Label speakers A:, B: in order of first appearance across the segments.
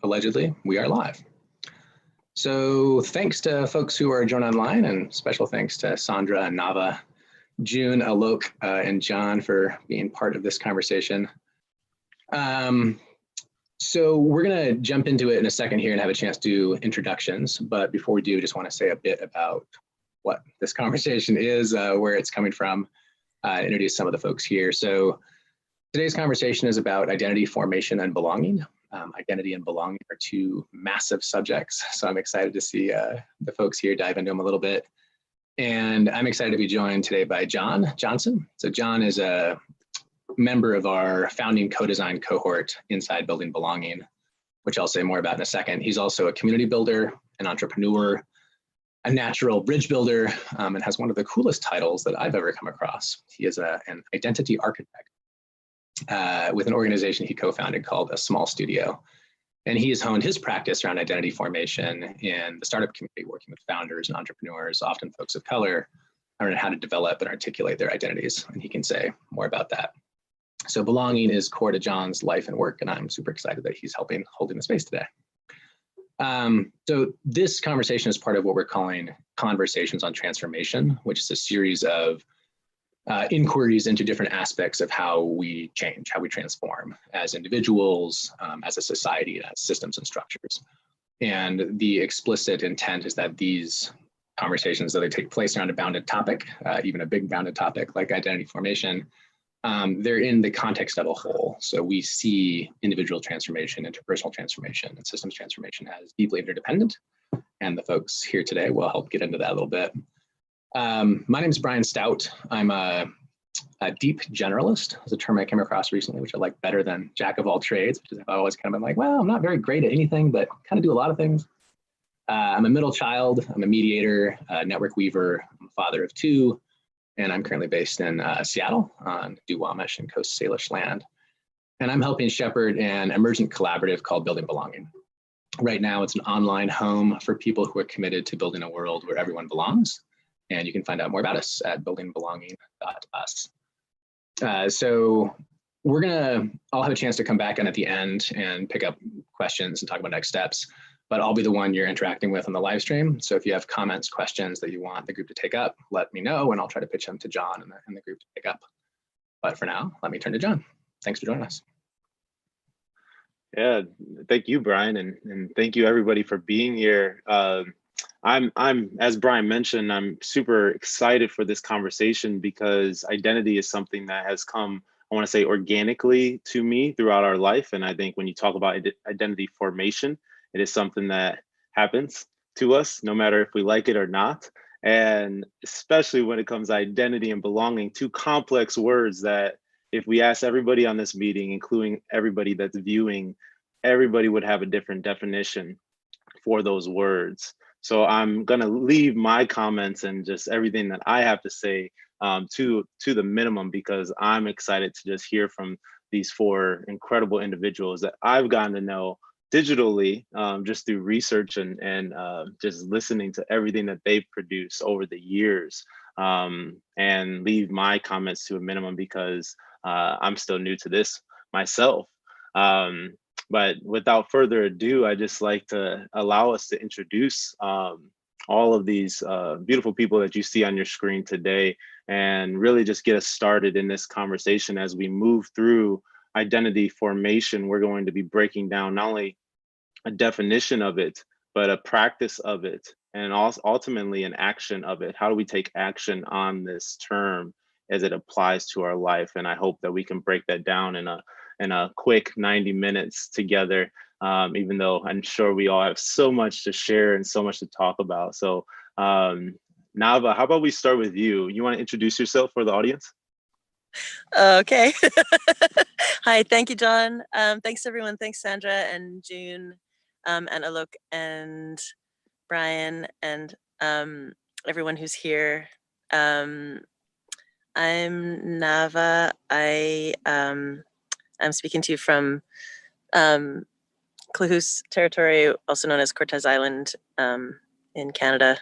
A: allegedly, we are live. So thanks to folks who are joined online, and special thanks to Sandra and Nava, June, Alok, and John for being part of this conversation. So we're gonna jump into it in a second here and have a chance to do introductions. But before we do, just wanna say a bit about what this conversation is, where it's coming from, introduce some of the folks here. So today's conversation is about identity formation and belonging. Identity and belonging are two massive subjects. So I'm excited to see the folks here dive into them a little bit. And I'm excited to be joined today by John Johnson. So John is a member of our founding co-design cohort inside Building Belonging, which I'll say more about in a second. He's also a community builder, an entrepreneur, a natural bridge builder, and has one of the coolest titles that I've ever come across. He is an identity architect with an organization he co-founded called A Small Studio. And he has honed his practice around identity formation in the startup community, working with founders and entrepreneurs, often folks of color, on how to develop and articulate their identities. And he can say more about that. So belonging is core to John's life and work, and I'm super excited that he's holding the space today. So this conversation is part of what we're calling Conversations on Transformation, which is a series of inquiries into different aspects of how we change, how we transform as individuals, as a society, as systems and structures. And the explicit intent is that these conversations, though they take place around a bounded topic, even a big bounded topic like identity formation, they're in the context of a whole. So we see individual transformation, interpersonal transformation, and systems transformation as deeply interdependent. And the folks here today will help get into that a little bit. My name is Brian Stout. I'm a deep generalist. It's a term I came across recently, which I like better than jack of all trades, which is I've always kind of been like, well, I'm not very great at anything, but kind of do a lot of things. I'm a middle child. I'm a mediator, a network weaver. I'm a father of two, and I'm currently based in Seattle on Duwamish and Coast Salish land. And I'm helping shepherd an emergent collaborative called Building Belonging. Right now, it's an online home for people who are committed to building a world where everyone belongs. And you can find out more about us at buildingbelonging.us. So we're gonna all have a chance to come back in at the end and pick up questions and talk about next steps, but I'll be the one you're interacting with on the live stream. So if you have comments, questions that you want the group to take up, let me know and I'll try to pitch them to John and the group to pick up. But for now, let me turn to John. Thanks for joining us.
B: Yeah, thank you, Brian, and thank you everybody for being here. I'm, as Brian mentioned, I'm super excited for this conversation because identity is something that has come, I want to say, organically to me throughout our life. And I think when you talk about identity formation, it is something that happens to us, no matter if we like it or not. And especially when it comes to identity and belonging, two complex words that if we ask everybody on this meeting, including everybody that's viewing, everybody would have a different definition for those words. So I'm gonna leave my comments and just everything that I have to say to the minimum, because I'm excited to just hear from these four incredible individuals that I've gotten to know digitally, just through research and just listening to everything that they've produced over the years, and leave my comments to a minimum because I'm still new to this myself. But without further ado, I just like to allow us to introduce all of these beautiful people that you see on your screen today, and really just get us started in this conversation. As we move through identity formation, we're going to be breaking down not only a definition of it, but a practice of it, and also ultimately an action of it. How do we take action on this term as it applies to our life? And I hope that we can break that down in a quick 90 minutes together, even though I'm sure we all have so much to share and so much to talk about. So Nava, how about we start with you? You want to introduce yourself for the audience?
C: Okay. Hi, thank you, John. Thanks everyone. Thanks, Sandra and June, and Alok and Brian and everyone who's here. I'm Nava. I'm speaking to you from Klahoose territory, also known as Cortes Island in Canada.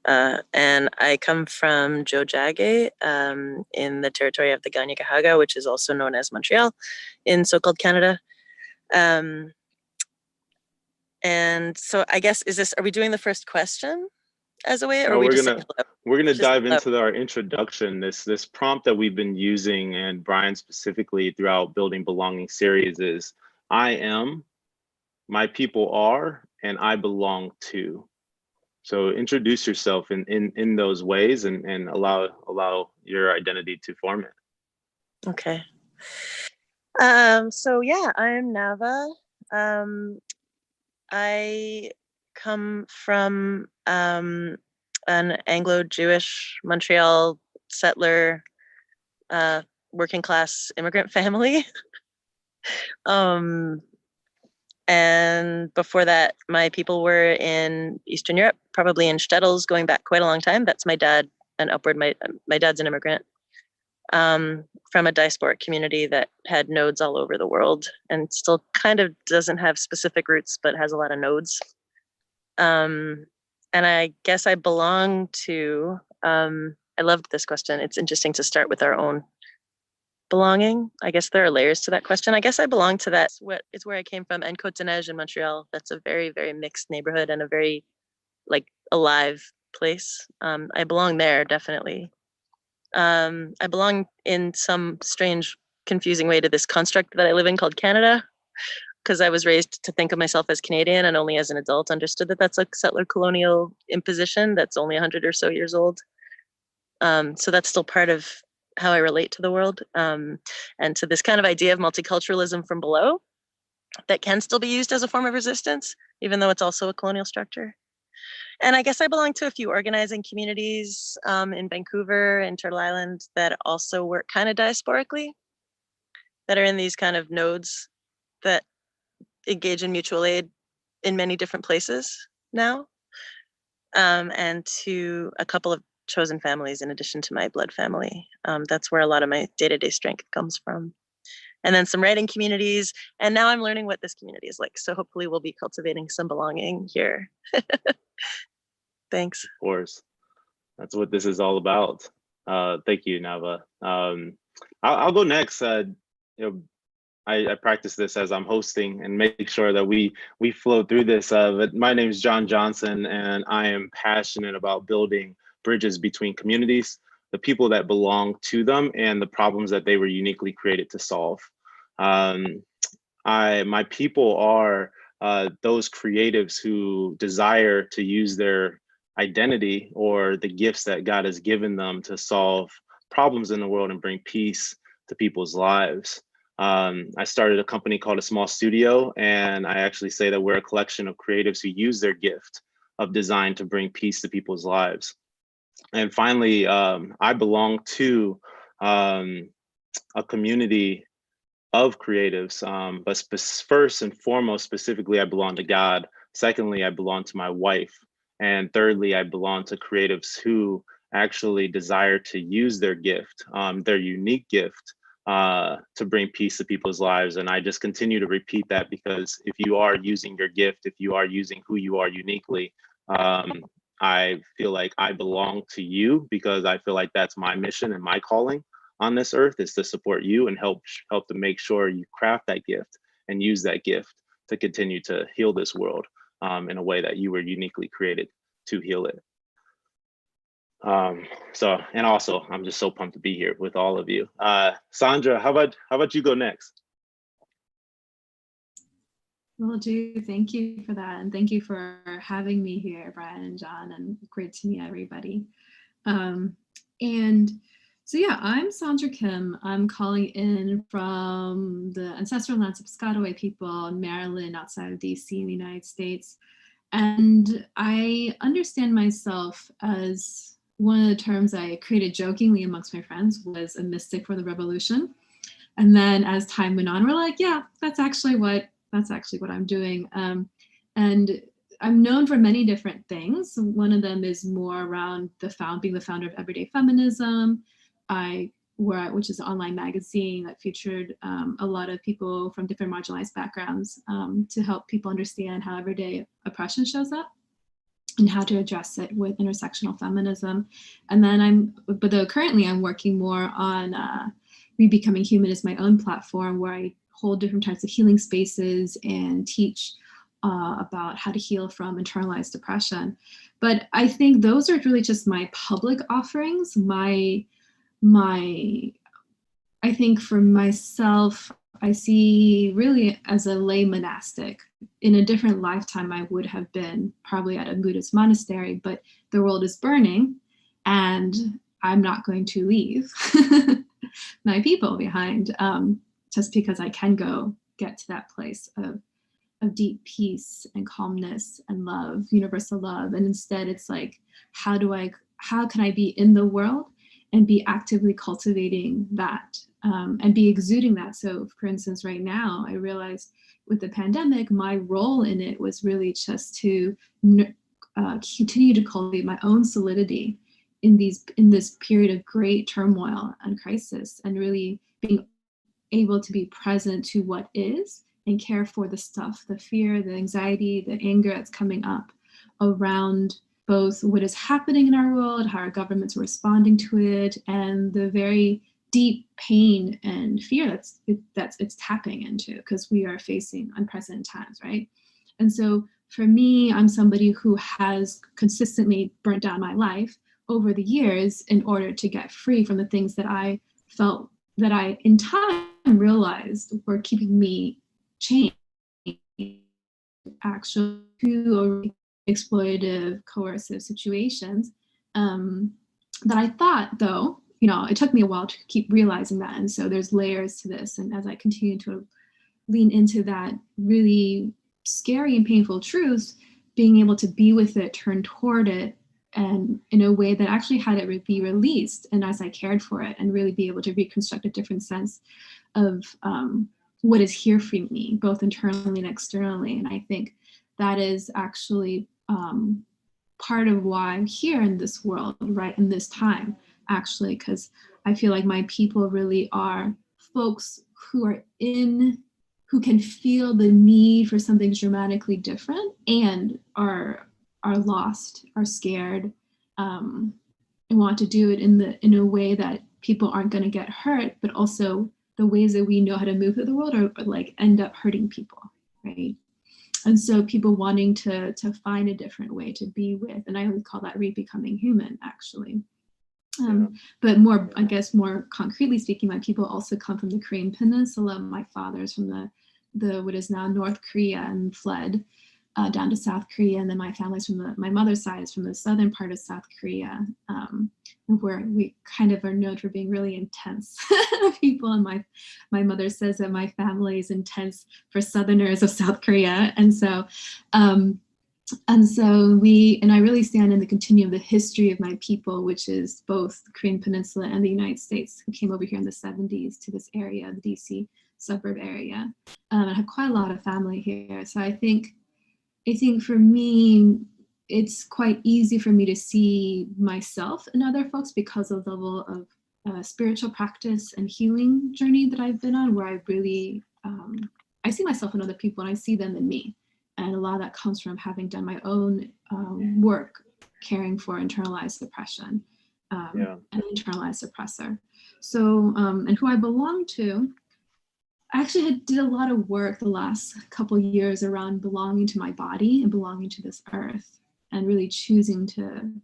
C: And I come from Jojage in the territory of the Kanien'kehá:ka, which is also known as Montreal in so-called Canada. And so I guess, are we doing the first question as a way, or
B: No,
C: are we just saying hello?
B: we're gonna
C: Just
B: dive
C: hello.
B: into our introduction. This prompt that we've been using, and Brian specifically throughout Building Belonging series, is I am, my people are, and I belong to. So introduce yourself in those ways, and allow your identity to form it.
C: Okay. So yeah, I'm Nava. I come from an Anglo-Jewish Montreal settler, working class immigrant family. And before that, my people were in Eastern Europe, probably in shtetls, going back quite a long time. That's my dad and upward. My dad's an immigrant from a diasporic community that had nodes all over the world, and still kind of doesn't have specific roots, but has a lot of nodes. And I guess I belong to, I loved this question. It's interesting to start with our own belonging. I guess there are layers to that question. I guess I belong to that. It's where I came from, and Côte-de-Neige in Montreal. That's a very, very mixed neighborhood and a very like alive place. I belong there, definitely. I belong in some strange, confusing way to this construct that I live in called Canada, because I was raised to think of myself as Canadian, and only as an adult understood that that's a settler colonial imposition that's only 100 or so years old. So that's still part of how I relate to the world, and to this kind of idea of multiculturalism from below that can still be used as a form of resistance, even though it's also a colonial structure. And I guess I belong to a few organizing communities in Vancouver and Turtle Island that also work kind of diasporically, that are in these kind of nodes that engage in mutual aid in many different places now, and to a couple of chosen families in addition to my blood family. That's where a lot of my day-to-day strength comes from. And then some writing communities, and now I'm learning what this community is like. So hopefully we'll be cultivating some belonging here. Thanks.
B: Of course, that's what this is all about. Thank you, Nava. I'll go next. I practice this as I'm hosting and make sure that we flow through this. But my name is John Johnson, and I am passionate about building bridges between communities, the people that belong to them, and the problems that they were uniquely created to solve. My people are those creatives who desire to use their identity or the gifts that God has given them to solve problems in the world and bring peace to people's lives. I started a company called A Small Studio, and I actually say that we're a collection of creatives who use their gift of design to bring peace to people's lives. And finally, I belong to a community of creatives, but first and foremost, specifically, I belong to God. Secondly, I belong to my wife. And thirdly, I belong to creatives who actually desire to use their gift, their unique gift, to bring peace to people's lives. And I just continue to repeat that, because if you are using your gift, if you are using who you are uniquely, I feel like I belong to you, because I feel like that's my mission and my calling on this earth, is to support you and help to make sure you craft that gift and use that gift to continue to heal this world in a way that you were uniquely created to heal it. And also, I'm just so pumped to be here with all of you. Sandra, how about you go next?
D: Will do. Thank you for that, and thank you for having me here, Brian and John, and great to meet everybody. And so yeah, I'm Sandra Kim. I'm calling in from the ancestral lands of Piscataway people in Maryland, outside of DC in the United States. And I understand myself as, one of the terms I created jokingly amongst my friends was a mystic for the revolution. And then as time went on, we're like, yeah, that's actually what I'm doing. And I'm known for many different things. One of them is more around being the founder of Everyday Feminism, which is an online magazine that featured a lot of people from different marginalized backgrounds to help people understand how everyday oppression shows up and how to address it with intersectional feminism. And then currently I'm working more on Rebecoming Human is my own platform, where I hold different types of healing spaces and teach about how to heal from internalized depression. But I think those are really just my public offerings. I think for myself, I see really as a lay monastic. In a different lifetime, I would have been probably at a Buddhist monastery, but the world is burning and I'm not going to leave my people behind just because I can go get to that place of deep peace and calmness and love, universal love. And instead it's like, how can I be in the world and be actively cultivating that and be exuding that? So for instance, right now, I realized with the pandemic, my role in it was really just to continue to cultivate my own solidity in this period of great turmoil and crisis, and really being able to be present to what is and care for the stuff, the fear, the anxiety, the anger that's coming up around both what is happening in our world, how our governments are responding to it, and the very deep pain and fear it's tapping into, because we are facing unprecedented times, right? And so for me, I'm somebody who has consistently burnt down my life over the years in order to get free from the things that I felt that I in time realized were keeping me chained, actually, to exploitative, coercive situations that I thought, though, it took me a while to keep realizing that. And so there's layers to this. And as I continue to lean into that really scary and painful truth, being able to be with it, turn toward it, and in a way that actually had it be released, and as I cared for it, and really be able to reconstruct a different sense of what is here for me, both internally and externally. And I think that is actually part of why I'm here in this world, right, in this time, actually, because I feel like my people really are folks who can feel the need for something dramatically different and are lost, are scared, and want to do it in a way that people aren't going to get hurt, but also the ways that we know how to move through the world are like end up hurting people, right? And so people wanting to find a different way to be with, and I would call that re-becoming human, actually. But more, I guess, more concretely speaking, my people also come from the Korean Peninsula. My father's from the what is now North Korea and fled down to South Korea, and then my family's from my mother's side is from the southern part of South Korea, where we kind of are known for being really intense people. And my mother says that my family is intense for Southerners of South Korea, and so I really stand in the continuum of the history of my people, which is both the Korean Peninsula and the United States, who came over here in the 70s to this area, the DC suburb area. I have quite a lot of family here, so I think for me, it's quite easy for me to see myself and other folks because of the level of spiritual practice and healing journey that I've been on, where I really, I see myself in other people and I see them in me. And a lot of that comes from having done my own work caring for internalized depression and internalized suppressor. So, and who I belong to, I actually did a lot of work the last couple of years around belonging to my body and belonging to this earth, and really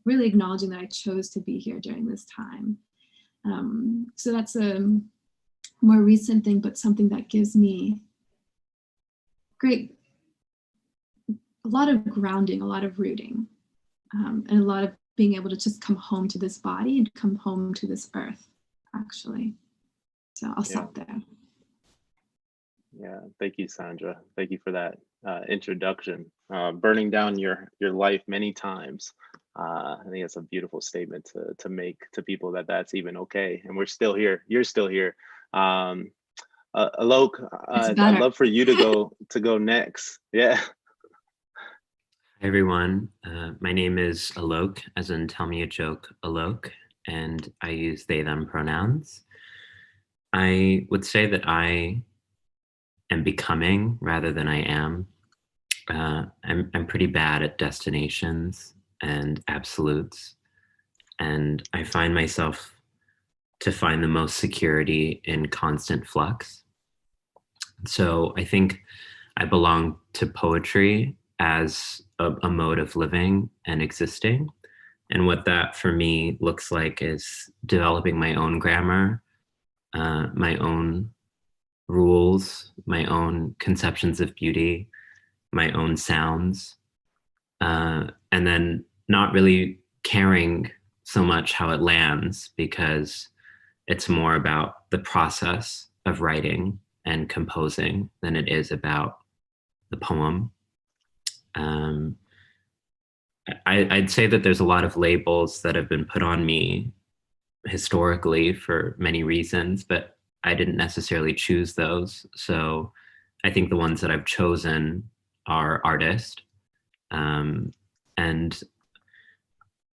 D: really acknowledging that I chose to be here during this time. So that's a more recent thing, but something that gives me a lot of grounding, a lot of rooting, and a lot of being able to just come home to this body and come home to this earth, actually. So I'll stop there.
B: Yeah, thank you, Sandra. Thank you for that introduction. Burning down your life many times. I think it's a beautiful statement to make to people that's even okay. And we're still here. You're still here. Alok, I'd love for you to go next. Yeah.
E: Hi, everyone. My name is Alok, as in tell me a joke, Alok, and I use they, them pronouns. I would say that I am becoming rather than I am. I'm pretty bad at destinations and absolutes, and I find myself to find the most security in constant flux. So I think I belong to poetry as a mode of living and existing. And what that for me looks like is developing my own grammar, my own rules, my own conceptions of beauty, my own sounds, and then not really caring so much how it lands, because it's more about the process of writing and composing than it is about the poem. I'd say that there's a lot of labels that have been put on me historically for many reasons, but I didn't necessarily choose those. So I think the ones that I've chosen are artist. And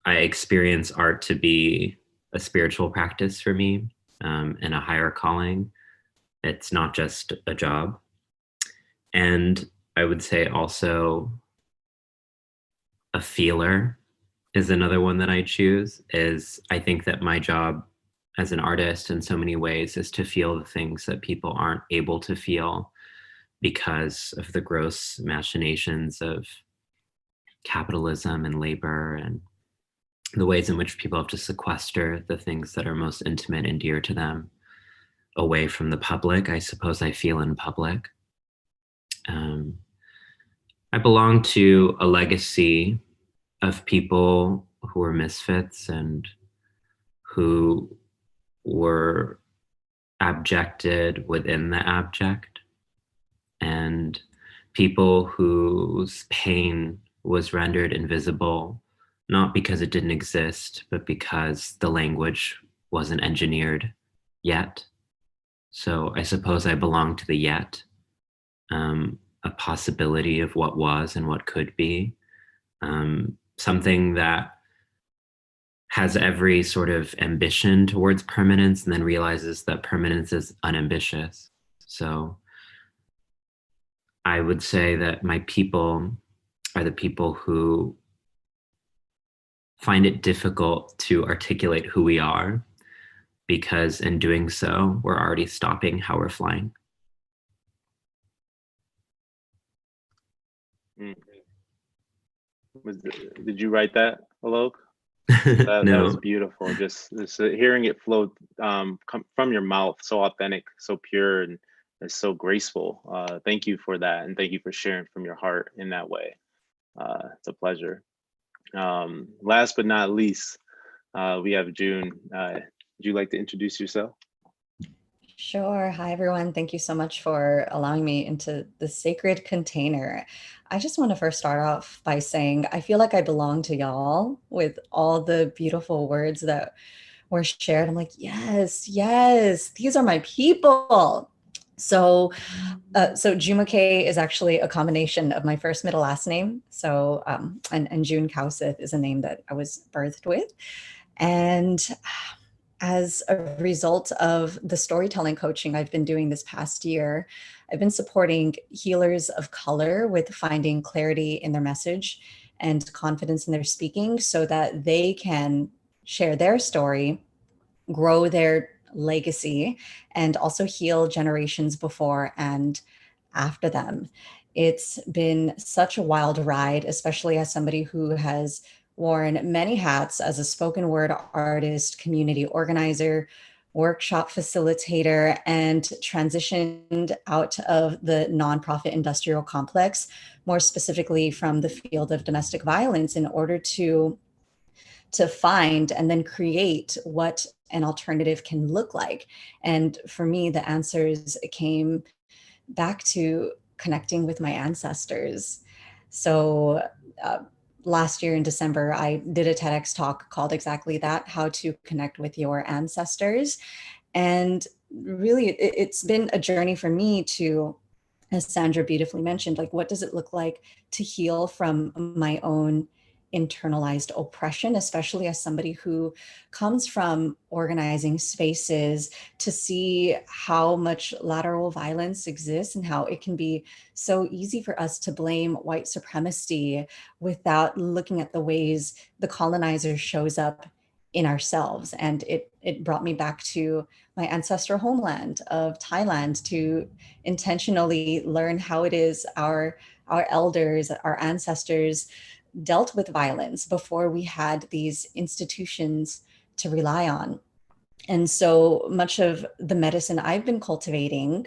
E: I experience art to be a spiritual practice for me, and a higher calling. It's not just a job. And I would say also a feeler is another one that I choose. Is I think that my job as an artist in so many ways is to feel the things that people aren't able to feel because of the gross machinations of capitalism and labor, and the ways in which people have to sequester the things that are most intimate and dear to them away from the public. I suppose I feel in public. I belong to a legacy of people who were misfits and who were abjected within the abject, and people whose pain was rendered invisible, not because it didn't exist, but because the language wasn't engineered yet. So I suppose I belong to the yet, a possibility of what was and what could be, something that has every sort of ambition towards permanence and then realizes that permanence is unambitious. So I would say that my people are the people who find it difficult to articulate who we are, because in doing so, we're already stopping how we're flying.
B: Did you write that, Alok? That
E: No.
B: was beautiful. Just hearing it flow from your mouth, so authentic, so pure, and it's so graceful. Thank you for that, and thank you for sharing from your heart in that way. It's a pleasure. Last but not least, we have June. Would you like to introduce yourself?
F: Sure. Hi, everyone. Thank you so much for allowing me into the sacred container. I just want to first start off by saying I feel like I belong to y'all with all the beautiful words that were shared. I'm like, yes, yes, these are my people. So Jumoke is actually a combination of my first middle last name. So, and June Kausith is a name that I was birthed with. And as a result of the storytelling coaching I've been doing this past year, I've been supporting healers of color with finding clarity in their message and confidence in their speaking so that they can share their story, grow their legacy, and also heal generations before and after them. It's been such a wild ride, especially as somebody who has worn many hats as a spoken word artist, community organizer, workshop facilitator, and transitioned out of the nonprofit industrial complex, more specifically from the field of domestic violence, in order to find and then create what an alternative can look like. And for me, the answers came back to connecting with my ancestors. So last year in December, I did a TEDx talk called exactly that, how to connect with your ancestors. And really, it's been a journey for me to, as Sandra beautifully mentioned, like, what does it look like to heal from my own internalized oppression, especially as somebody who comes from organizing spaces, to see how much lateral violence exists and how it can be so easy for us to blame white supremacy without looking at the ways the colonizer shows up in ourselves. And it brought me back to my ancestral homeland of Thailand to intentionally learn how it is our elders, our ancestors dealt with violence before we had these institutions to rely on. And so much of the medicine I've been cultivating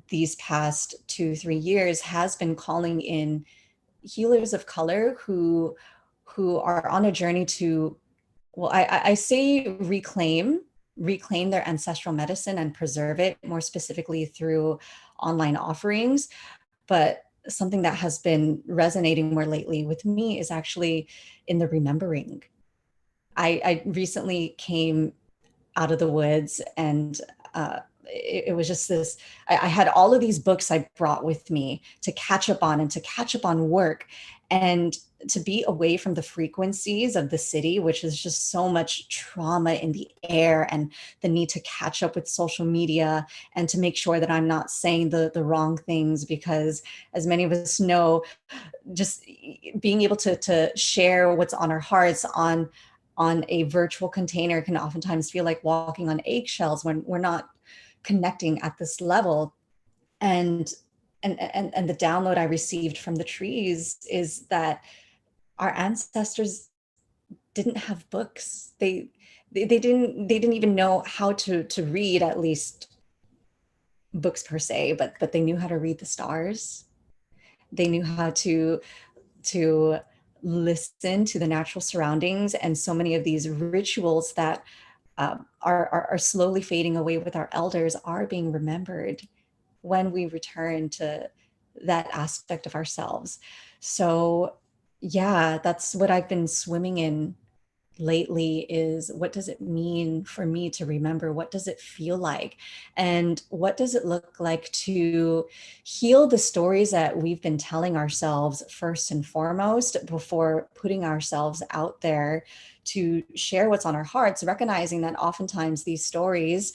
F: these past 2-3 years has been calling in healers of color who are on a journey to, well, I say reclaim their ancestral medicine and preserve it, more specifically through online offerings. But something that has been resonating more lately with me is actually in the remembering. I recently came out of the woods, and it was just this, I had all of these books I brought with me to catch up on and to catch up on work and to be away from the frequencies of the city, which is just so much trauma in the air, and the need to catch up with social media and to make sure that I'm not saying the wrong things, because as many of us know, just being able to share what's on our hearts on a virtual container can oftentimes feel like walking on eggshells when we're not connecting at this level. And the download I received from the trees is that our ancestors didn't have books. They didn't even know how to read, at least books per se, but they knew how to read the stars. They knew how to listen to the natural surroundings, and so many of these rituals that are slowly fading away with our elders are being remembered when we return to that aspect of ourselves. So yeah, that's what I've been swimming in lately, is what does it mean for me to remember? What does it feel like? And what does it look like to heal the stories that we've been telling ourselves first and foremost, before putting ourselves out there to share what's on our hearts, recognizing that oftentimes these stories,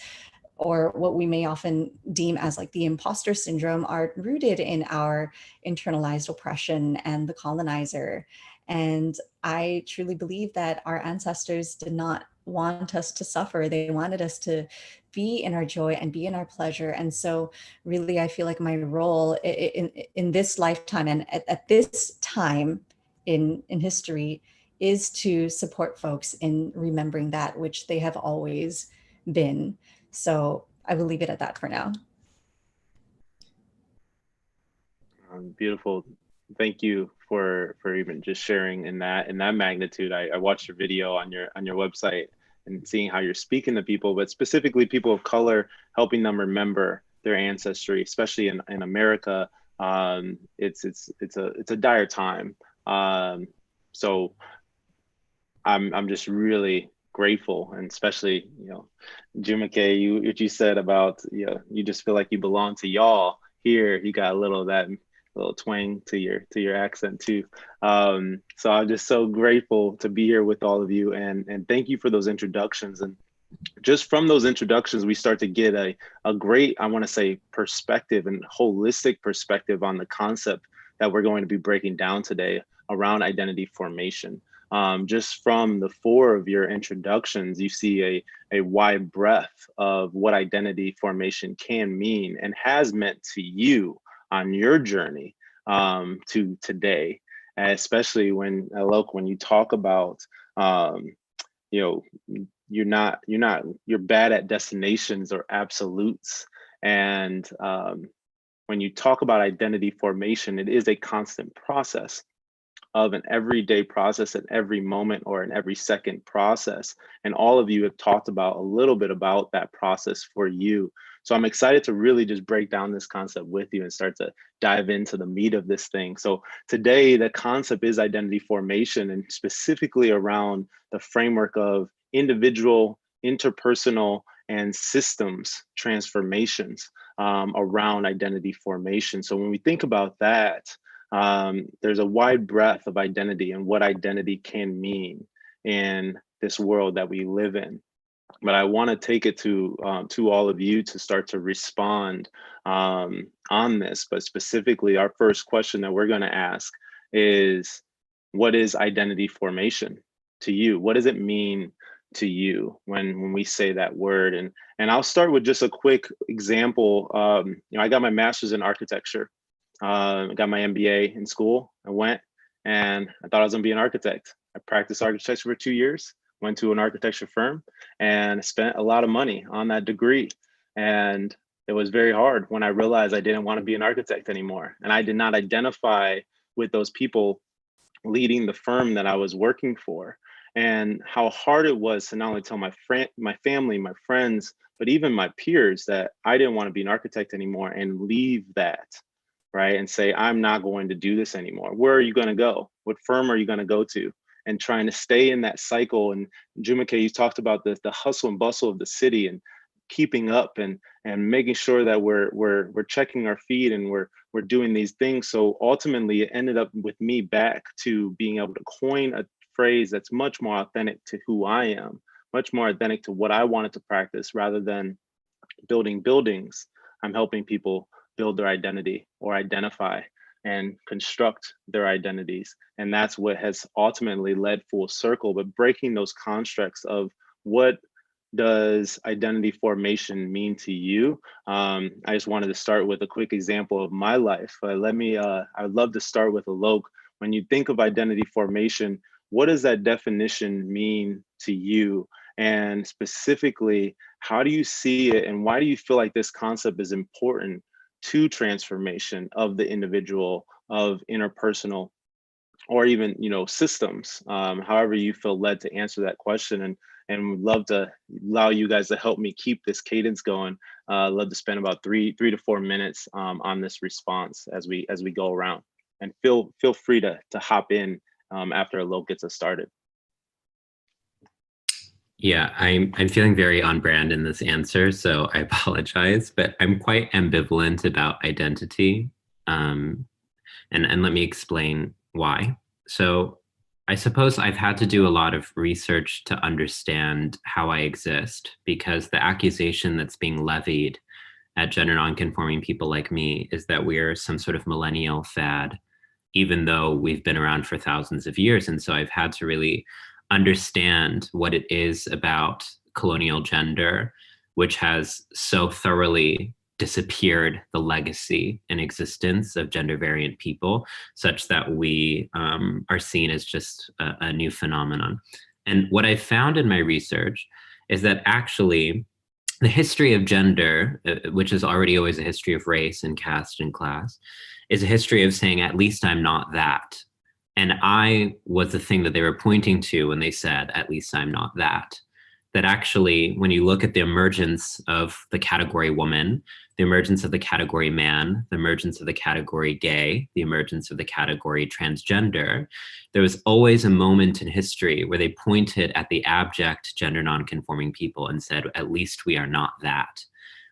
F: or what we may often deem as like the imposter syndrome, are rooted in our internalized oppression and the colonizer. And I truly believe that our ancestors did not want us to suffer. They wanted us to be in our joy and be in our pleasure. And so really, I feel like my role in this lifetime and at this time in history is to support folks in remembering that which they have always been. So I will leave it at that for now.
B: Beautiful. Thank you for even just sharing in that magnitude. I watched your video on your website and seeing how you're speaking to people, but specifically people of color, helping them remember their ancestry, especially in America. It's a dire time. So I'm just really grateful, and especially, Jumake, what you said about, you just feel like you belong to y'all. Here you got a little of that little twang to your accent too. So I'm just so grateful to be here with all of you, and thank you for those introductions. And just from those introductions, we start to get a great, I want to say, perspective and holistic perspective on the concept that we're going to be breaking down today around identity formation. Just from the 4 of your introductions, you see a wide breadth of what identity formation can mean and has meant to you on your journey to today, especially when, Alok, when you talk about, you're bad at destinations or absolutes. And when you talk about identity formation, it is a constant process of an everyday process at every moment or in every second process. And all of you have talked about a little bit about that process for you. So I'm excited to really just break down this concept with you and start to dive into the meat of this thing. So today, the concept is identity formation, and specifically around the framework of individual, interpersonal, and systems transformations around identity formation. So when we think about that, there's a wide breadth of identity and what identity can mean in this world that we live in. But I want to take it to all of you to start to respond on this. But specifically, our first question that we're going to ask is, what is identity formation to you? What does it mean to you when we say that word? And I'll start with just a quick example. I got my master's in architecture. I got my MBA in school. I went and I thought I was gonna be an architect. I practiced architecture for 2 years, went to an architecture firm and spent a lot of money on that degree. And it was very hard when I realized I didn't want to be an architect anymore. And I did not identify with those people leading the firm that I was working for, and how hard it was to not only tell my family, my friends, but even my peers that I didn't want to be an architect anymore and leave that, right? And say, I'm not going to do this anymore. Where are you going to go? What firm are you going to go to? And trying to stay in that cycle. And Jumike, you talked about the hustle and bustle of the city and keeping up and making sure that we're checking our feet and we're doing these things. So ultimately it ended up with me back to being able to coin a phrase that's much more authentic to who I am, much more authentic to what I wanted to practice. Rather than building buildings, I'm helping people build their identity or identify and construct their identities. And that's what has ultimately led full circle. But breaking those constructs of what does identity formation mean to you? I just wanted to start with a quick example of my life. I'd love to start with Alok. When you think of identity formation, what does that definition mean to you? And specifically, how do you see it, and why do you feel like this concept is important to transformation of the individual, of interpersonal, or even systems? However you feel led to answer that question, and would love to allow you guys to help me keep this cadence going. Love to spend about three to 4 minutes on this response as we go around, and feel free to hop in after Alok gets us started.
E: Yeah, I'm feeling very on brand in this answer, so I apologize, but I'm quite ambivalent about identity. And let me explain why. So I suppose I've had to do a lot of research to understand how I exist, because the accusation that's being levied at gender nonconforming people like me is that we're some sort of millennial fad, even though we've been around for thousands of years. And so I've had to really understand what it is about colonial gender, which has so thoroughly disappeared the legacy and existence of gender variant people, such that we are seen as just a new phenomenon. And what I found in my research is that actually the history of gender, which is already always a history of race and caste and class, is a history of saying, at least I'm not that. And I was the thing that they were pointing to when they said, at least I'm not that. That actually, when you look at the emergence of the category woman, the emergence of the category man, the emergence of the category gay, the emergence of the category transgender, there was always a moment in history where they pointed at the abject gender nonconforming people and said, at least we are not that.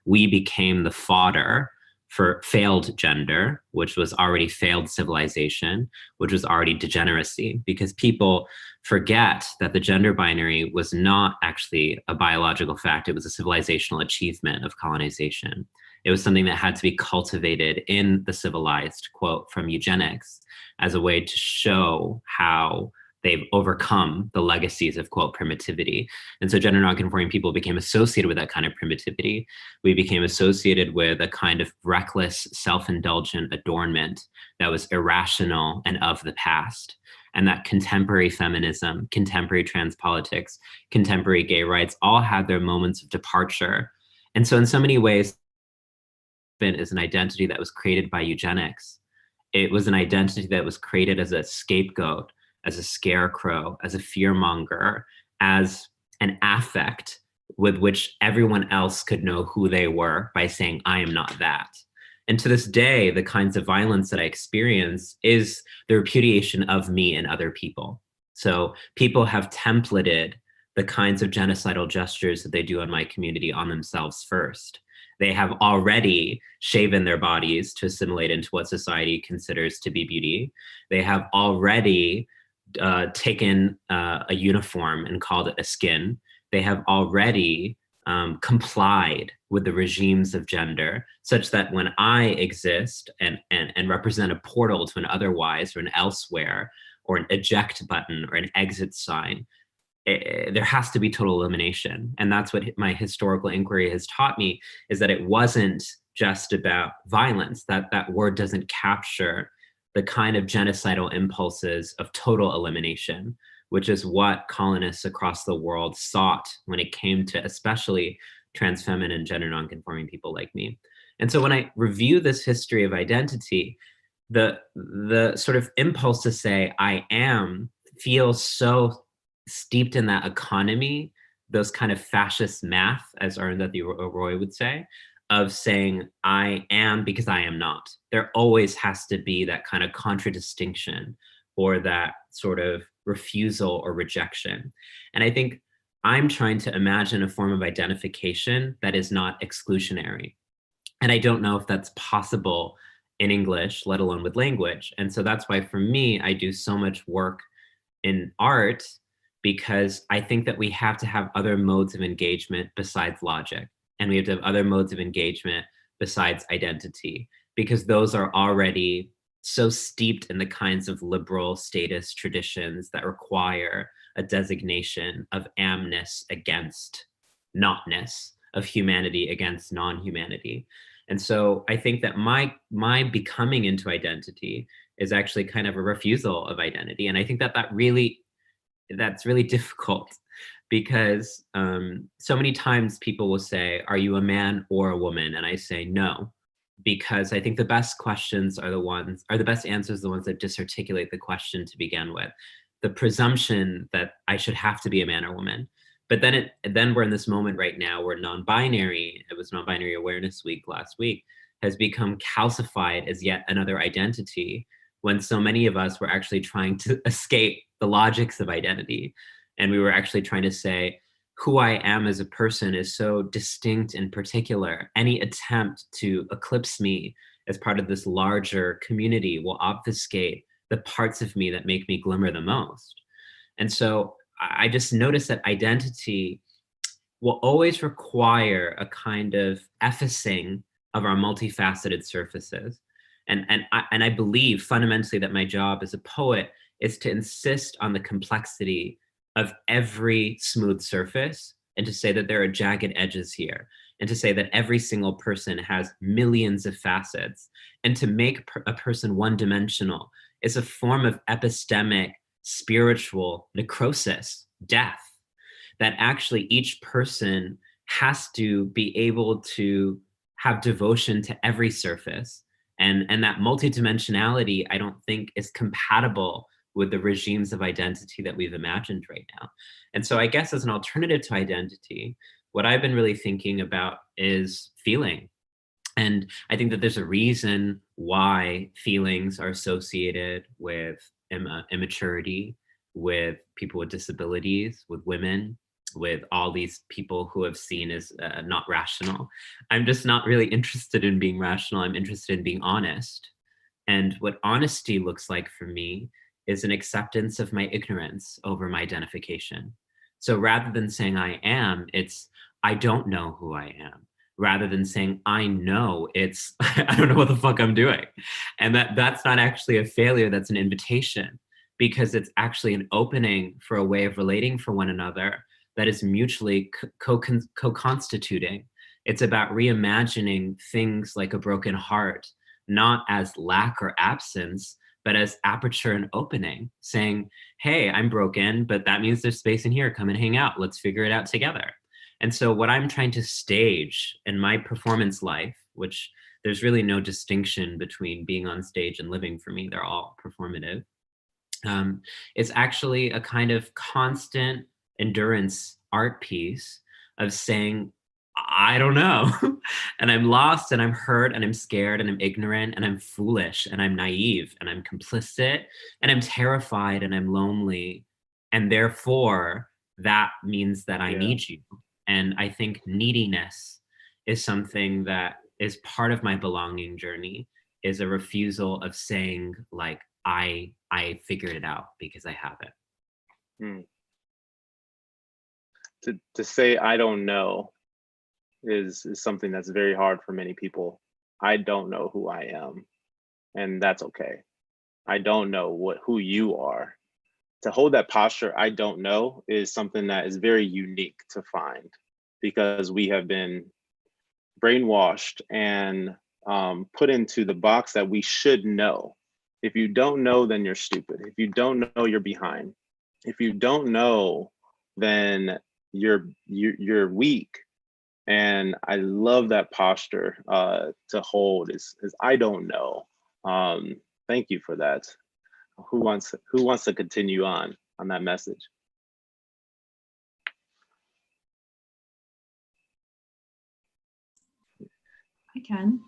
E: We became the fodder for failed gender, which was already failed civilization, which was already degeneracy, because people forget that the gender binary was not actually a biological fact. It was a civilizational achievement of colonization. It was something that had to be cultivated in the civilized, quote, from eugenics, as a way to show how they've overcome the legacies of, quote, primitivity. And so gender nonconforming people became associated with that kind of primitivity. We became associated with a kind of reckless, self-indulgent adornment that was irrational and of the past. And that contemporary feminism, contemporary trans politics, contemporary gay rights all had their moments of departure. And so in so many ways, is an identity that was created by eugenics. It was an identity that was created as a scapegoat, as a scarecrow, as a fearmonger, as an affect with which everyone else could know who they were by saying, I am not that. And to this day, the kinds of violence that I experience is the repudiation of me and other people. So people have templated the kinds of genocidal gestures that they do in my community on themselves first. They have already shaven their bodies to assimilate into what society considers to be beauty. They have already taken a uniform and called it a skin. They have already complied with the regimes of gender, such that when I exist and represent a portal to an otherwise or an elsewhere or an eject button or an exit sign, there has to be total elimination. And that's what my historical inquiry has taught me, is that it wasn't just about violence, that word doesn't capture the kind of genocidal impulses of total elimination, which is what colonists across the world sought when it came to especially trans feminine, gender nonconforming people like me. And so when I review this history of identity, the sort of impulse to say I am feels so steeped in that economy, those kind of fascist math, as Arundhati Roy would say, of saying I am because I am not. There always has to be that kind of contradistinction or that sort of refusal or rejection. And I think I'm trying to imagine a form of identification that is not exclusionary. And I don't know if that's possible in English, let alone with language. And so that's why for me, I do so much work in art, because I think that we have to have other modes of engagement besides logic. And we have to have other modes of engagement besides identity, because those are already so steeped in the kinds of liberal status traditions that require a designation of amness against notness, of humanity against non-humanity. And so I think that my becoming into identity is actually kind of a refusal of identity. And I think that that's really difficult, because so many times people will say, are you a man or a woman? And I say no, because I think the best questions are the best answers, the ones that disarticulate the question to begin with. The presumption that I should have to be a man or woman. But then we're in this moment right now where non-binary, it was Non-Binary Awareness Week last week, has become calcified as yet another identity, when so many of us were actually trying to escape the logics of identity. And we were actually trying to say, who I am as a person is so distinct and particular. Any attempt to eclipse me as part of this larger community will obfuscate the parts of me that make me glimmer the most. And so I just noticed that identity will always require a kind of effacing of our multifaceted surfaces. And I believe fundamentally that my job as a poet is to insist on the complexity of every smooth surface, and to say that there are jagged edges here, and to say that every single person has millions of facets. And to make a person one-dimensional is a form of epistemic, spiritual necrosis, death, that actually each person has to be able to have devotion to every surface. And that multidimensionality, I don't think, is compatible with the regimes of identity that we've imagined right now. And so I guess as an alternative to identity, what I've been really thinking about is feeling. And I think that there's a reason why feelings are associated with immaturity, with people with disabilities, with women, with all these people who have seen as not rational. I'm just not really interested in being rational. I'm interested in being honest. And what honesty looks like for me is an acceptance of my ignorance over my identification. So rather than saying I am, it's I don't know who I am. Rather than saying I know, it's I don't know what the fuck I'm doing. And that's not actually a failure, that's an invitation, because it's actually an opening for a way of relating for one another that is mutually co-constituting. It's about reimagining things like a broken heart, not as lack or absence, but as aperture and opening, saying, hey, I'm broken, but that means there's space in here. Come and hang out. Let's figure it out together. And so what I'm trying to stage in my performance life, which there's really no distinction between being on stage and living for me, they're all performative, it's actually a kind of constant endurance art piece of saying, I don't know. And I'm lost and I'm hurt and I'm scared and I'm ignorant and I'm foolish and I'm naive and I'm complicit and I'm terrified and I'm lonely. And therefore, that means that I need you. And I think neediness is something that is part of my belonging journey, is a refusal of saying, like, I figured it out because I have it.
B: To say I don't know is something that's very hard for many people. I don't know who I am, and that's okay. I don't know who you are. to hold that posture, I don't know, is something that is very unique to find, because we have been brainwashed and put into the box that we should know. If you don't know, then you're stupid. If you don't know, you're behind. If you don't know, then you're weak. And I love that posture to hold is I don't know. Thank you for that. Who wants to continue on that message?
D: I can.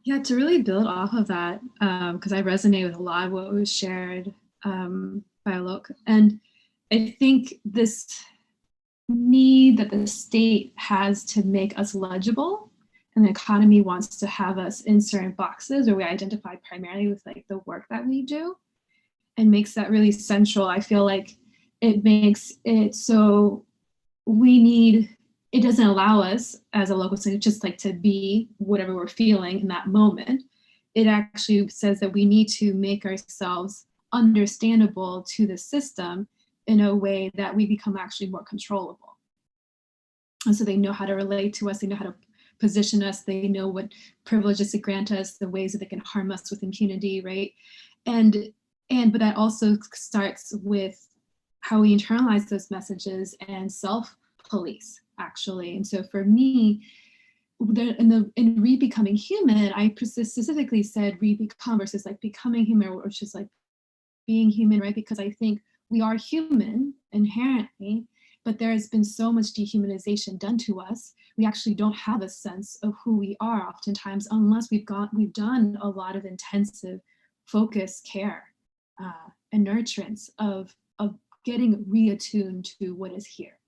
D: Yeah, to really build off of that, because I resonate with a lot of what was shared by Alok. And I think this need that the state has to make us legible, and the economy wants to have us in certain boxes, or we identify primarily with like the work that we do, and makes that really central. I feel like it makes it so it doesn't allow us, as Alok was saying, just like to be whatever we're feeling in that moment. It actually says that we need to make ourselves understandable to the system in a way that we become actually more controllable. And so they know how to relate to us, they know how to position us, they know what privileges to grant us, the ways that they can harm us with impunity, right? But that also starts with how we internalize those messages and self-police, actually. And so for me, in re-becoming human, I specifically said re-become versus like becoming human, which is like being human, right? Because I think we are human inherently, but there has been so much dehumanization done to us. We actually don't have a sense of who we are oftentimes, unless we've done a lot of intensive focused care and nurturance of getting reattuned to what is here,